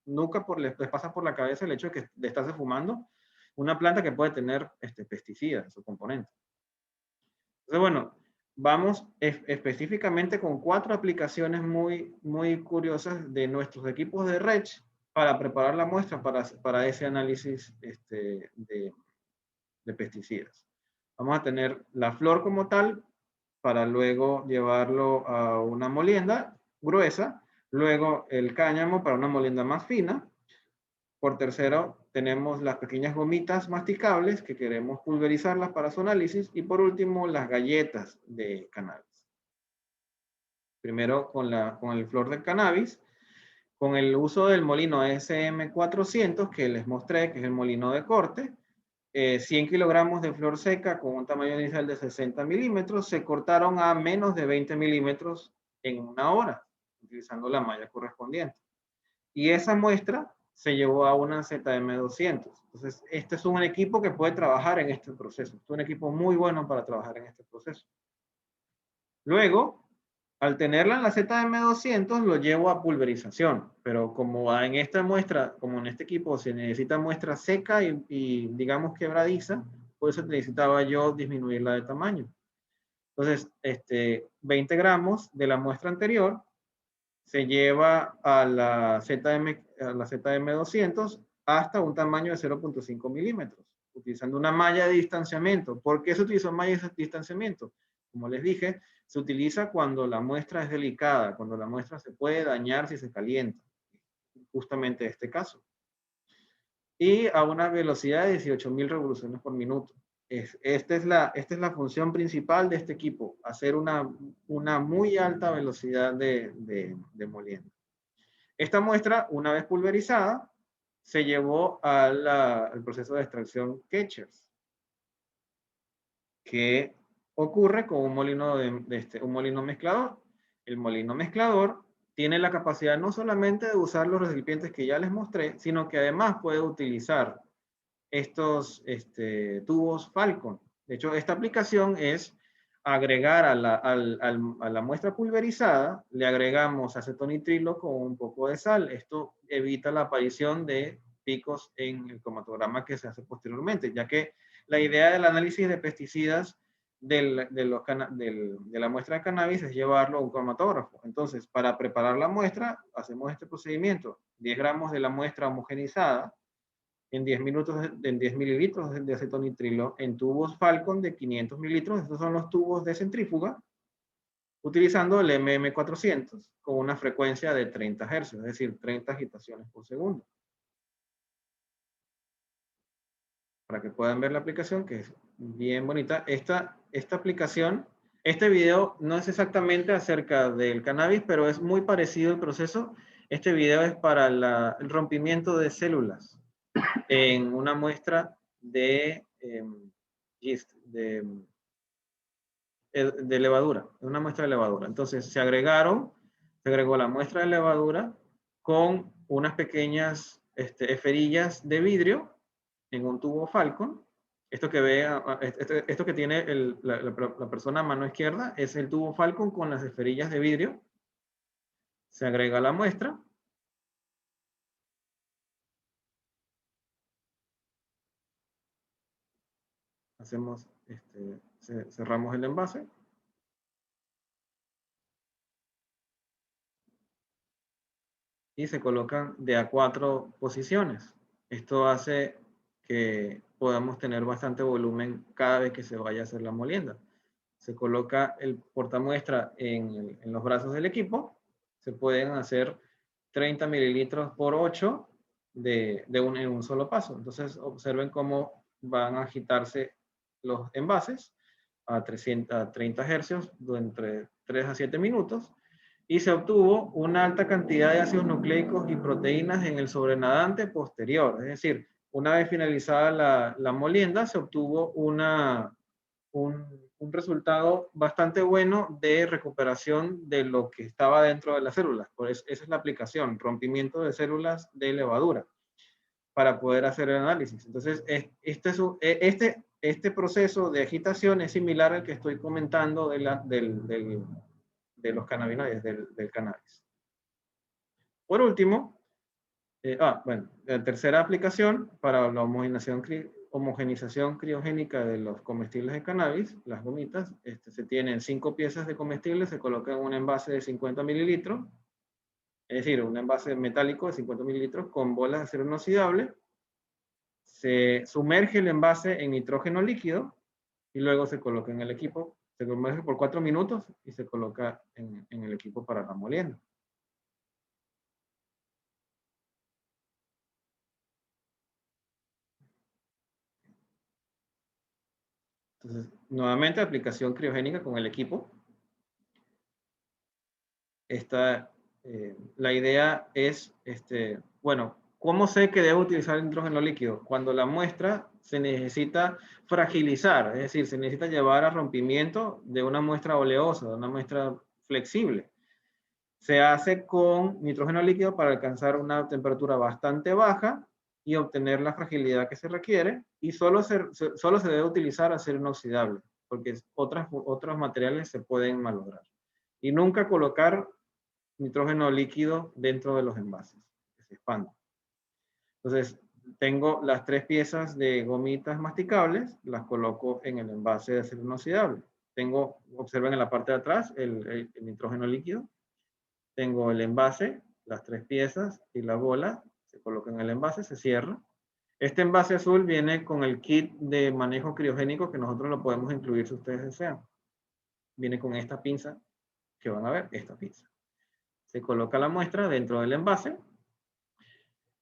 nunca les pasa por la cabeza el hecho de estarse fumando una planta que puede tener pesticidas o componentes. Entonces, bueno, vamos específicamente con 4 aplicaciones muy, muy curiosas de nuestros equipos de RECH para preparar la muestra para ese análisis de pesticidas. Vamos a tener la flor como tal, para luego llevarlo a una molienda gruesa, luego el cáñamo para una molienda más fina. Por tercero, tenemos las pequeñas gomitas masticables que queremos pulverizarlas para su análisis, y por último, las galletas de cannabis. Primero con el flor de cannabis, con el uso del molino SM400 que les mostré, que es el molino de corte. 100 kilogramos de flor seca con un tamaño inicial de 60 milímetros se cortaron a menos de 20 milímetros en una hora, utilizando la malla correspondiente. Y esa muestra se llevó a una ZM200. Entonces, este es un equipo que puede trabajar en este proceso. Es un equipo muy bueno para trabajar en este proceso. Luego, al tenerla en la ZM200, lo llevo a pulverización, pero como en esta muestra, como en este equipo se necesita muestra seca y digamos quebradiza, por eso necesitaba yo disminuirla de tamaño. Entonces, 20 gramos de la muestra anterior se lleva a la ZM200 hasta un tamaño de 0.5 milímetros, utilizando una malla de distanciamiento. ¿Por qué se utilizó malla de distanciamiento? Como les dije, se utiliza cuando la muestra es delicada, cuando la muestra se puede dañar si se calienta. Justamente este caso. Y a una velocidad de 18.000 revoluciones por minuto. Esta es la función principal de este equipo, hacer una muy alta velocidad de molienda. Esta muestra, una vez pulverizada, se llevó al proceso de extracción Ketchers, que ocurre con un molino, un molino mezclador. El molino mezclador tiene la capacidad no solamente de usar los recipientes que ya les mostré, sino que además puede utilizar estos tubos Falcon. De hecho, esta aplicación es agregar a la muestra pulverizada, le agregamos acetonitrilo con un poco de sal. Esto evita la aparición de picos en el cromatograma que se hace posteriormente, ya que la idea del análisis de pesticidas de la muestra de cannabis es llevarlo a un cromatógrafo. Entonces, para preparar la muestra, hacemos este procedimiento. 10 gramos de la muestra homogenizada en 10 mililitros de acetonitrilo en tubos Falcon de 500 mililitros. Estos son los tubos de centrífuga, utilizando el MM400 con una frecuencia de 30 Hz, es decir, 30 agitaciones por segundo. Para que puedan ver la aplicación, que es bien bonita. Esta aplicación, este video no es exactamente acerca del cannabis, pero es muy parecido el proceso. Este video es para el rompimiento de células en una muestra de levadura, una muestra de levadura. Entonces se agregó la muestra de levadura con unas pequeñas esferillas de vidrio en un tubo Falcon. Esto que ve, esto que tiene la persona a mano izquierda es el tubo Falcon con las esferillas de vidrio. Se agrega la muestra. Hacemos, cerramos el envase. Y se colocan de a 4 posiciones. Esto hace que podamos tener bastante volumen cada vez que se vaya a hacer la molienda. Se coloca el portamuestra en los brazos del equipo. Se pueden hacer 30 mililitros por 8 en un solo paso. Entonces observen cómo van a agitarse los envases a 30 hercios entre 3 a 7 minutos. Y se obtuvo una alta cantidad de ácidos nucleicos y proteínas en el sobrenadante posterior. Es decir, una vez finalizada la molienda, se obtuvo un resultado bastante bueno de recuperación de lo que estaba dentro de las células. Por eso, esa es la aplicación, rompimiento de células de levadura, para poder hacer el análisis. Entonces, este proceso de agitación es similar al que estoy comentando de los cannabinoides, del cannabis. Por último, la tercera aplicación para la homogenización criogénica de los comestibles de cannabis, las gomitas, se tienen 5 piezas de comestibles, se colocan en un envase de 50 mililitros, es decir, un envase metálico de 50 mililitros con bolas de acero inoxidable. Se sumerge el envase en nitrógeno líquido y luego se coloca en el equipo. Se sumerge por 4 minutos y se coloca en el equipo para la molienda. Entonces, nuevamente aplicación criogénica con el equipo. La idea es, bueno, ¿cómo sé que debo utilizar el nitrógeno líquido? Cuando la muestra se necesita fragilizar, es decir, se necesita llevar a rompimiento de una muestra oleosa, de una muestra flexible. Se hace con nitrógeno líquido para alcanzar una temperatura bastante baja y obtener la fragilidad que se requiere, y solo se debe utilizar acero inoxidable, porque otros materiales se pueden malograr. Y nunca colocar nitrógeno líquido dentro de los envases, que se expanda. Entonces, tengo las 3 piezas de gomitas masticables, las coloco en el envase de acero inoxidable. Observen en la parte de atrás el nitrógeno líquido. tengo el envase, las 3 piezas y la bola, se coloca en el envase, se cierra. Este envase azul viene con el kit de manejo criogénico que nosotros lo podemos incluir si ustedes desean. Viene con esta pinza que van a ver, esta pinza. Se coloca la muestra dentro del envase.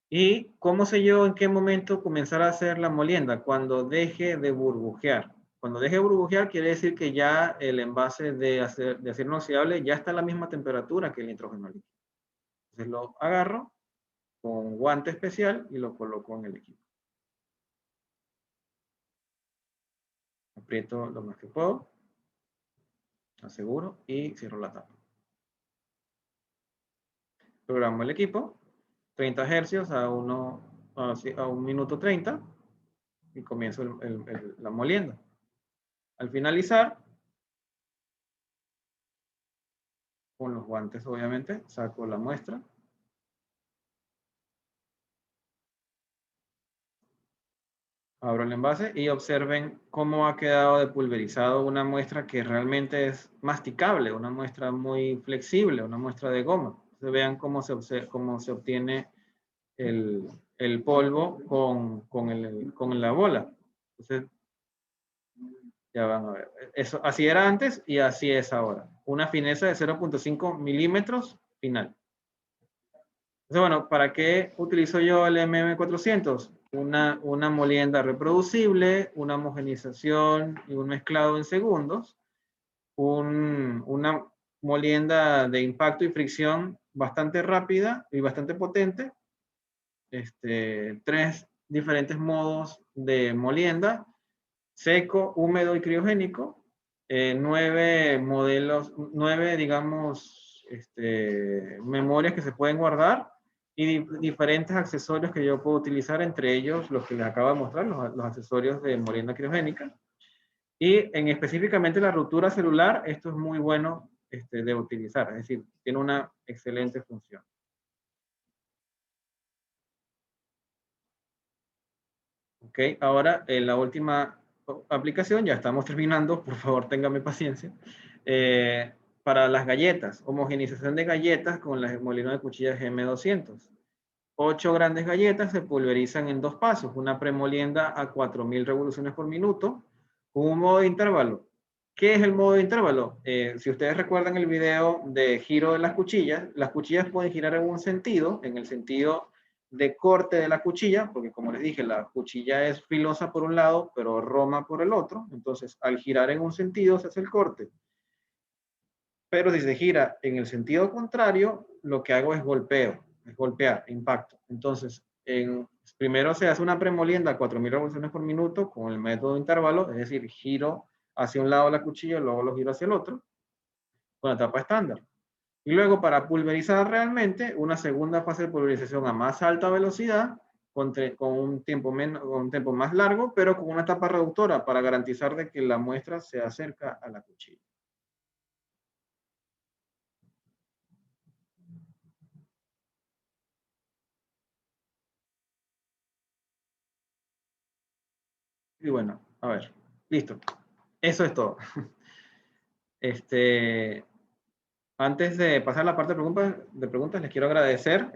¿Y cómo sé yo en qué momento comenzar a hacer la molienda? Cuando deje de burbujear. Cuando deje de burbujear quiere decir que ya el envase de acero inoxidable ya está a la misma temperatura que el nitrógeno líquido. Entonces lo agarro con guante especial y lo coloco en el equipo. Aprieto lo más que puedo, aseguro y cierro la tapa. Programo el equipo, 30 hercios a 1 minuto 30 y comienzo la molienda. Al finalizar, con los guantes obviamente, saco la muestra. Abro el envase y observen cómo ha quedado depulverizado una muestra que realmente es masticable, una muestra muy flexible, una muestra de goma. Entonces vean cómo se obtiene el polvo con la bola. Entonces, ya van a ver. Eso, así era antes y así es ahora. Una fineza de 0.5 milímetros final. Entonces, bueno, ¿para qué utilizo yo el MM400? Una molienda reproducible, una homogenización y un mezclado en segundos, una molienda de impacto y fricción bastante rápida y bastante potente, 3 diferentes modos de molienda, seco, húmedo y criogénico, 9 modelos, 9, digamos, memorias que se pueden guardar y diferentes accesorios que yo puedo utilizar, entre ellos los que les acabo de mostrar, los accesorios de molienda criogénica. Y específicamente la ruptura celular, esto es muy bueno de utilizar, es decir, tiene una excelente función. Ok, ahora en la última aplicación, ya estamos terminando, por favor téngame paciencia. Para las galletas, homogenización de galletas con el molino de cuchillas M200. 8 grandes galletas se pulverizan en 2 pasos, una premolienda a 4000 revoluciones por minuto, con un modo de intervalo. ¿Qué es el modo de intervalo? Si ustedes recuerdan el video de giro de las cuchillas pueden girar en un sentido, en el sentido de corte de la cuchilla, porque como les dije, la cuchilla es filosa por un lado, pero roma por el otro. Entonces, al girar en un sentido se hace el corte. Pero si se gira en el sentido contrario, lo que hago es golpear, impacto. Entonces, primero se hace una premolienda a 4000 revoluciones por minuto con el método de intervalo, es decir, giro hacia un lado de la cuchilla, luego lo giro hacia el otro, con la etapa estándar. Y luego, para pulverizar realmente, una segunda fase de pulverización a más alta velocidad, con un tiempo más largo, pero con una etapa reductora para garantizar de que la muestra se acerca a la cuchilla. Y bueno, a ver, listo. Eso es todo. Antes de pasar a la parte de preguntas, les quiero agradecer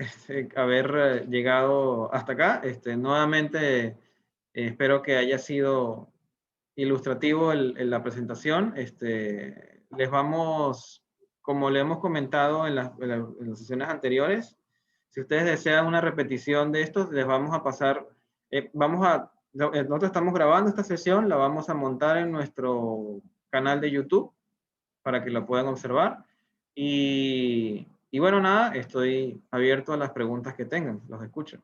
haber llegado hasta acá. Nuevamente, espero que haya sido ilustrativo la presentación. Les vamos, como le hemos comentado en las sesiones anteriores, si ustedes desean una repetición de esto, les vamos a pasar, nosotros estamos grabando esta sesión, la vamos a montar en nuestro canal de YouTube para que lo puedan observar. Y bueno, nada, estoy abierto a las preguntas que tengan, los escucho.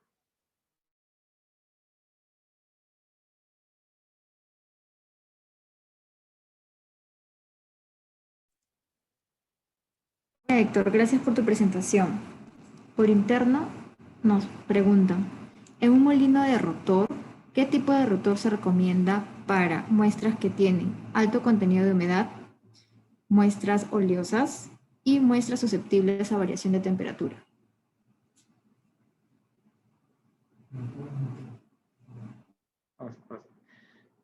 Héctor, gracias por tu presentación. Por interno nos preguntan, en un molino de rotor, ¿qué tipo de rotor se recomienda para muestras que tienen alto contenido de humedad, muestras oleosas y muestras susceptibles a variación de temperatura?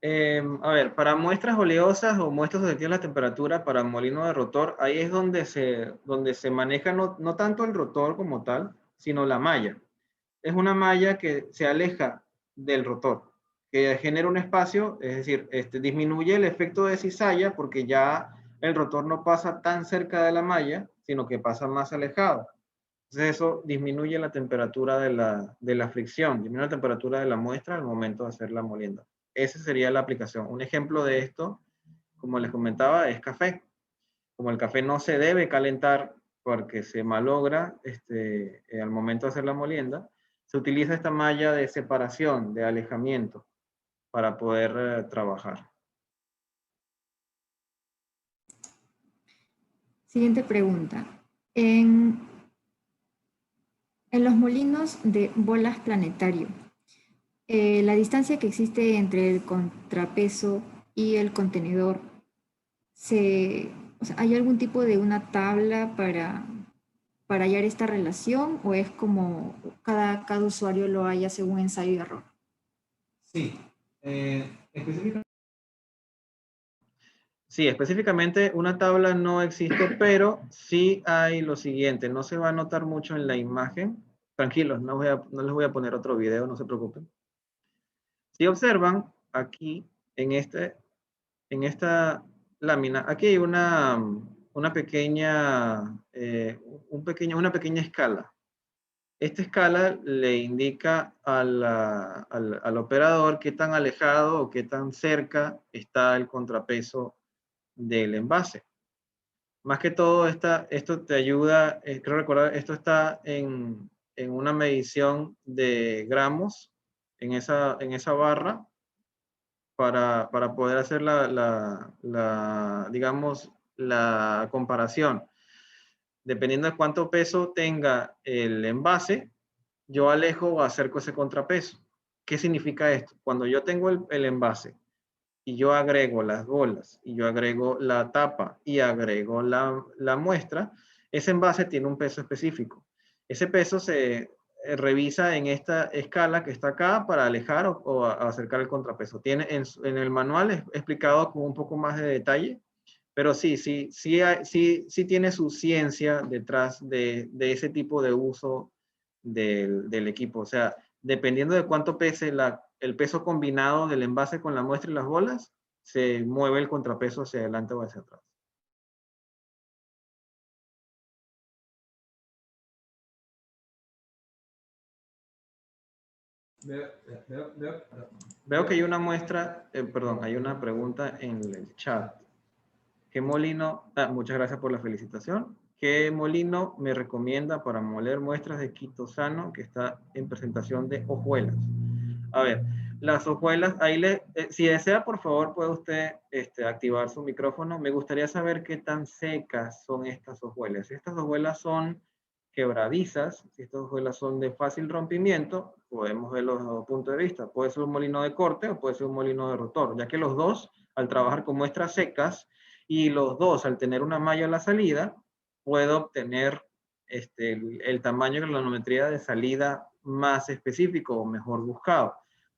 A ver, para muestras oleosas o muestras sensibles a la temperatura, para molino de rotor, ahí es donde se maneja no tanto el rotor como tal, sino la malla. Es una malla que se aleja del rotor, que genera un espacio, es decir, disminuye el efecto de cizalla porque ya el rotor no pasa tan cerca de la malla, sino que pasa más alejado. Entonces eso disminuye la temperatura de la fricción, disminuye la temperatura de la muestra al momento de hacer la molienda. Esa sería la aplicación. Un ejemplo de esto, como les comentaba, es café. Como el café no se debe calentar porque se malogra al momento de hacer la molienda, se utiliza esta malla de separación, de alejamiento, para poder trabajar. Siguiente pregunta. En los molinos de bolas planetario, la distancia que existe entre el contrapeso y el contenedor, o sea, ¿hay algún tipo de una tabla para hallar esta relación o es como cada usuario lo halla según ensayo y error? Sí, sí, específicamente una tabla no existe, pero sí hay lo siguiente, no se va a notar mucho en la imagen. Tranquilos, no les voy a poner otro video, no se preocupen. Si observan aquí en esta lámina, aquí hay una pequeña, una pequeña escala. Esta escala le indica al operador qué tan alejado o qué tan cerca está el contrapeso del envase. Más que todo, esto te ayuda, creo recordar, esto está en una medición de gramos en esa barra para poder hacer digamos, la comparación. Dependiendo de cuánto peso tenga el envase, yo alejo o acerco ese contrapeso. ¿Qué significa esto? Cuando yo tengo el envase y yo agrego las bolas y yo agrego la tapa y agrego la muestra, ese envase tiene un peso específico. Ese peso se revisa en esta escala que está acá para alejar o acercar el contrapeso. Tiene en el manual explicado con un poco más de detalle, pero sí tiene su ciencia detrás de ese tipo de uso del equipo. O sea, dependiendo de cuánto pese el peso combinado del envase con la muestra y las bolas, se mueve el contrapeso hacia adelante o hacia atrás. Veo que hay una muestra, perdón, hay una pregunta en el chat. ¿Qué molino? Muchas gracias por la felicitación. ¿Qué molino me recomienda para moler muestras de quitosano que está en presentación de hojuelas? A ver, las hojuelas, si desea, por favor, puede usted activar su micrófono. Me gustaría saber qué tan secas son estas hojuelas. Si estas hojuelas son quebradizas, si estas hojuelas son de fácil rompimiento, podemos verlo desde dos puntos de vista. Puede ser un molino de corte o puede ser un molino de rotor, ya que los dos, al trabajar con muestras secas, y los dos, al tener una malla a la salida, puedo obtener el tamaño de la granometría de salida más específico o mejor buscado.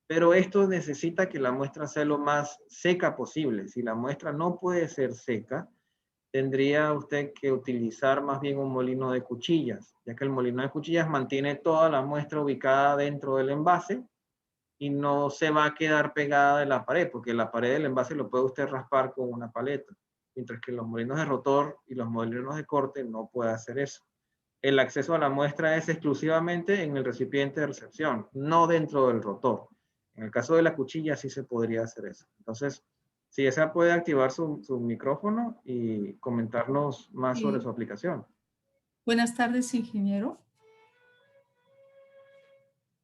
Pero esto necesita que la muestra sea lo más seca posible. Si la muestra no puede ser seca, tendría usted que utilizar más bien un molino de cuchillas, ya que el molino de cuchillas mantiene toda la muestra ubicada dentro del envase y no se va a quedar pegada de la pared, porque la pared del envase lo puede usted raspar con una paleta, mientras que los molinos de rotor y los molinos de corte no puede hacer eso. El acceso a la muestra es exclusivamente en el recipiente de recepción, no dentro del rotor. En el caso de la cuchilla sí se podría hacer eso. Entonces, si desea puede activar su micrófono y comentarnos más sobre su aplicación. Buenas tardes, ingeniero.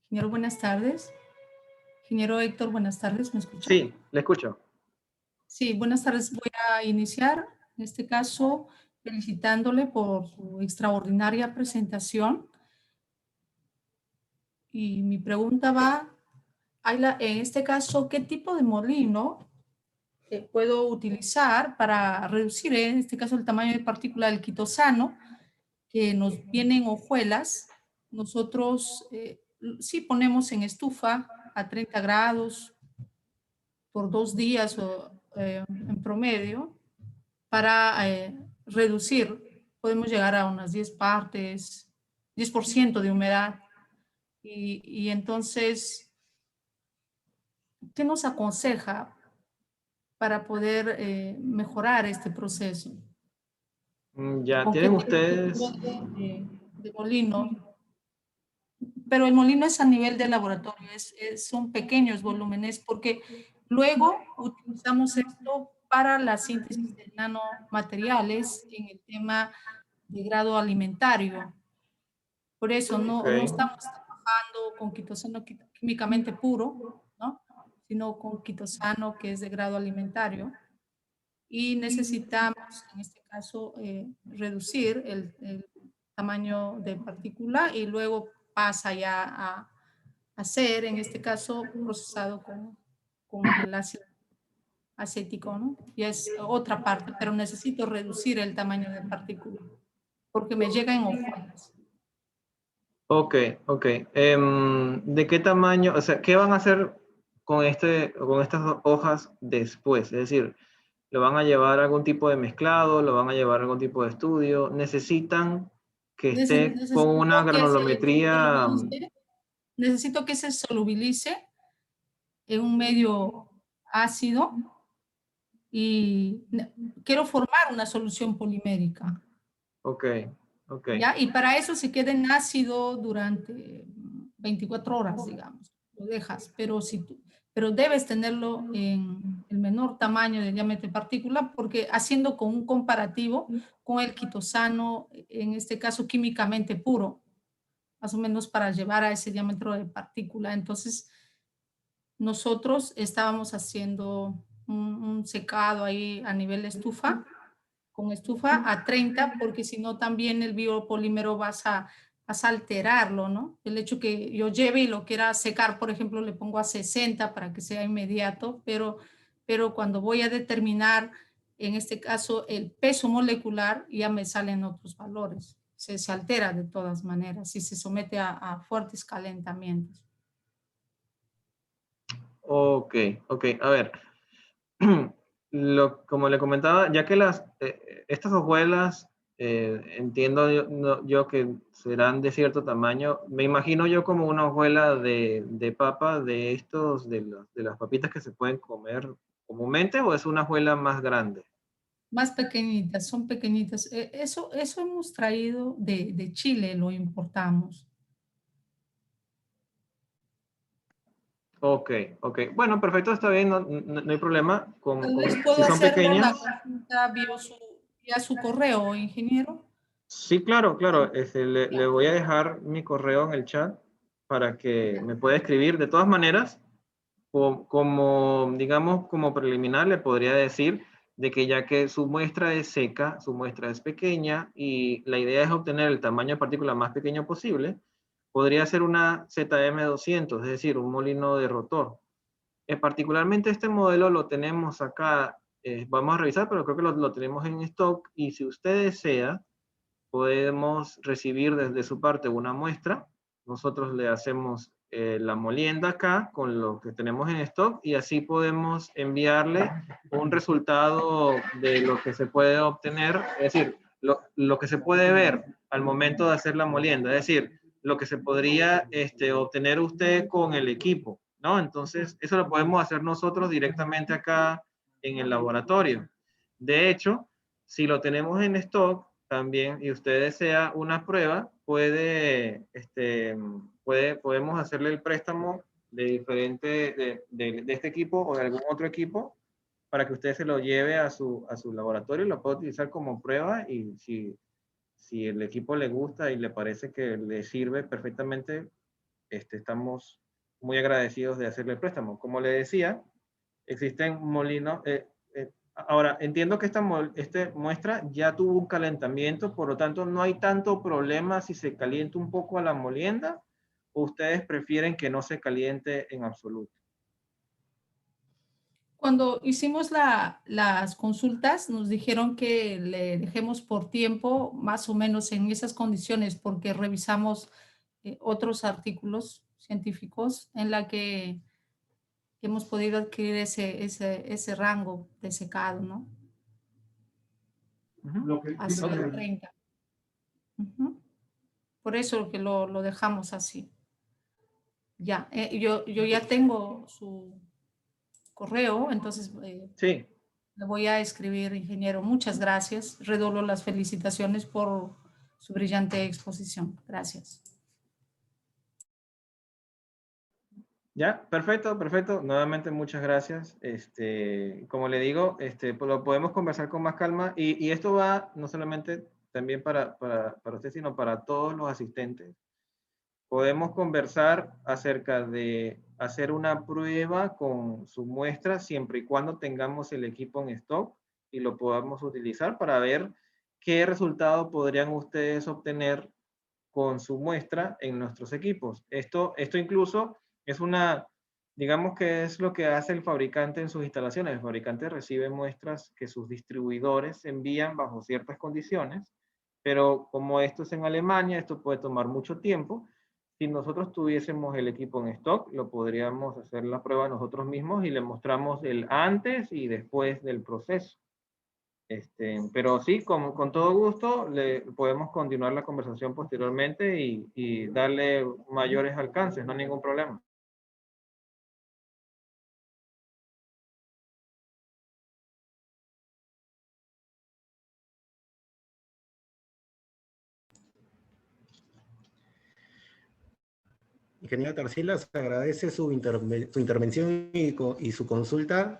Ingeniero, buenas tardes. Ingeniero Héctor, buenas tardes, ¿me escucha? Sí, le escucho. Sí, buenas tardes. Voy a iniciar, en este caso, felicitándole por su extraordinaria presentación. Y mi pregunta va, en este caso, ¿qué tipo de molino puedo utilizar para reducir, en este caso, el tamaño de partícula del quitosano, que nos vienen hojuelas? Nosotros sí ponemos en estufa a 30 grados, por 2 días o, en promedio para reducir. Podemos llegar a unas 10 partes, 10% de humedad. Y entonces, ¿qué nos aconseja para poder mejorar este proceso? Ya, ¿Con qué ¿tienen tipo ustedes? de molino? Pero el molino es a nivel de laboratorio, son pequeños volúmenes, porque luego utilizamos esto para la síntesis de nanomateriales en el tema de grado alimentario. Por eso Ok, no estamos trabajando con quitosano químicamente puro, ¿no? Sino con quitosano que es de grado alimentario. Y necesitamos, en este caso, reducir el tamaño de partícula y luego pasa ya a ser, en este caso, procesado con el ácido acético, ¿no? Y es otra parte, pero necesito reducir el tamaño de partícula porque me llega en hojuelas. ok, ok. ¿De qué tamaño, o sea, qué van a hacer con estas hojas después? Es decir, ¿lo van a llevar a algún tipo de mezclado? ¿Lo van a llevar a algún tipo de estudio? ¿Necesitan que esté con una Necesito que se granulometría? solubilice, necesito que se solubilice en un medio ácido y quiero formar una solución polimérica. Ok, ok. ¿Ya? Y para eso se queda en ácido durante 24 horas, digamos. Lo dejas, pero debes tenerlo en el menor tamaño de diámetro de partícula, porque haciendo con un comparativo con el quitosano, en este caso químicamente puro, más o menos para llevar a ese diámetro de partícula. Entonces, nosotros estábamos haciendo un secado ahí a nivel de estufa, con estufa a 30, porque si no también el biopolímero vas a alterarlo, ¿no? El hecho que yo lleve y lo quiera secar, por ejemplo, le pongo a 60 para que sea inmediato, pero cuando voy a determinar, en este caso, el peso molecular, ya me salen otros valores. Se altera de todas maneras si se somete a fuertes calentamientos. Ok, ok. A ver, como le comentaba, ya que estas hojuelas entiendo yo que serán de cierto tamaño, me imagino yo como una hojuela de papa de las papitas que se pueden comer comúnmente, o es una hojuela más grande. Más pequeñitas, son pequeñitas. Eso hemos traído de Chile, lo importamos. Ok, ok. Bueno, perfecto, está bien, no hay problema. Tal vez Si puedo son hacerle una pequeñas. consulta vía su correo, ingeniero. Sí, claro, claro. Le voy a dejar mi correo en el chat para que me pueda escribir. De todas maneras, como, digamos, como preliminar, le podría decir de que ya que su muestra es seca, su muestra es pequeña y la idea es obtener el tamaño de partícula más pequeño posible, podría ser una ZM200, es decir, un molino de rotor. Particularmente este modelo lo tenemos acá, vamos a revisar, pero creo que lo tenemos en stock, y si usted desea, podemos recibir desde su parte una muestra. Nosotros le hacemos la molienda acá con lo que tenemos en stock, y así podemos enviarle un resultado de lo que se puede obtener, es decir, lo que se puede ver al momento de hacer la molienda, es decir, lo que se podría obtener usted con el equipo, ¿no? Entonces, eso lo podemos hacer nosotros directamente acá en el laboratorio. De hecho, si lo tenemos en stock también y usted desea una prueba, podemos hacerle el préstamo de diferente, de este equipo o de algún otro equipo para que usted se lo lleve a su laboratorio y lo pueda utilizar como prueba, y si el equipo le gusta y le parece que le sirve perfectamente, estamos muy agradecidos de hacerle el préstamo. Como le decía, existen molinos. Ahora, entiendo que esta muestra ya tuvo un calentamiento, por lo tanto no hay tanto problema si se calienta un poco a la molienda, o ustedes prefieren que no se caliente en absoluto. Cuando hicimos las consultas, nos dijeron que le dejemos por tiempo, más o menos en esas condiciones, porque revisamos otros artículos científicos en la que hemos podido adquirir ese rango de secado, ¿no? Hasta el 30. Por eso que lo dejamos así. Ya, yo ya tengo su correo, entonces Sí. le voy a escribir, ingeniero. Muchas gracias. Redoblo las felicitaciones por su brillante exposición. Gracias. Ya, perfecto, perfecto. Nuevamente muchas gracias. Como le digo, pues lo podemos conversar con más calma y esto va no solamente también para usted, sino para todos los asistentes. Podemos conversar acerca de hacer una prueba con su muestra siempre y cuando tengamos el equipo en stock y lo podamos utilizar para ver qué resultado podrían ustedes obtener con su muestra en nuestros equipos. Esto incluso es digamos que es lo que hace el fabricante en sus instalaciones. El fabricante recibe muestras que sus distribuidores envían bajo ciertas condiciones, pero como esto es en Alemania, esto puede tomar mucho tiempo. Si nosotros tuviésemos el equipo en stock, lo podríamos hacer la prueba nosotros mismos y le mostramos el antes y después del proceso. Pero sí, con todo gusto, podemos continuar la conversación posteriormente y darle mayores alcances, no hay ningún problema. Ingeniero Tarsila, se agradece su intervención y su consulta.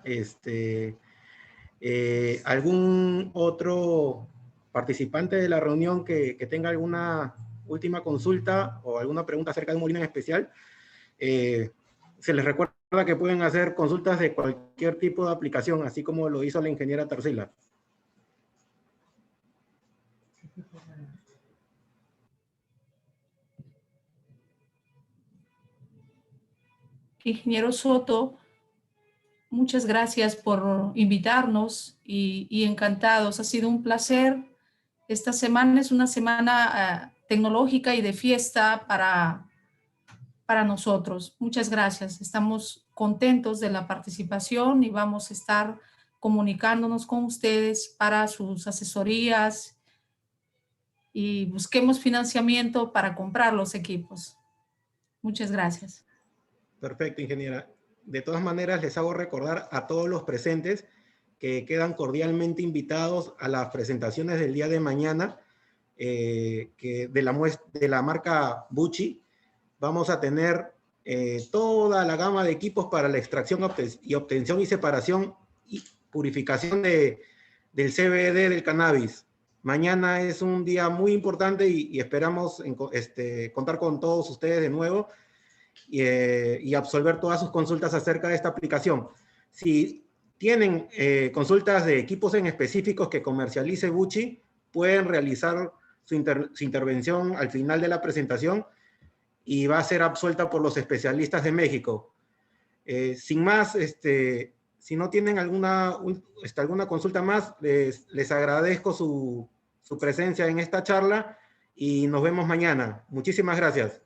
¿Algún otro participante de la reunión que tenga alguna última consulta o alguna pregunta acerca de un molino en especial? Se les recuerda que pueden hacer consultas de cualquier tipo de aplicación, así como lo hizo la ingeniera Tarsila. Ingeniero Soto, muchas gracias por invitarnos y encantados. Ha sido un placer. Esta semana es una semana tecnológica y de fiesta para nosotros. Muchas gracias. Estamos contentos de la participación y vamos a estar comunicándonos con ustedes para sus asesorías y busquemos financiamiento para comprar los equipos. Muchas gracias. Perfecto, ingeniera. De todas maneras, les hago recordar a todos los presentes que quedan cordialmente invitados a las presentaciones del día de mañana de la marca Bucci. Vamos a tener toda la gama de equipos para la extracción y obtención y separación y purificación del CBD del cannabis. Mañana es un día muy importante y esperamos contar con todos ustedes de nuevo y absolver todas sus consultas acerca de esta aplicación. Si tienen consultas de equipos en específicos que comercialice Bucci, pueden realizar su intervención al final de la presentación y va a ser absuelta por los especialistas de México. Sin más, si no tienen alguna consulta más, les agradezco su presencia en esta charla y nos vemos mañana. Muchísimas gracias.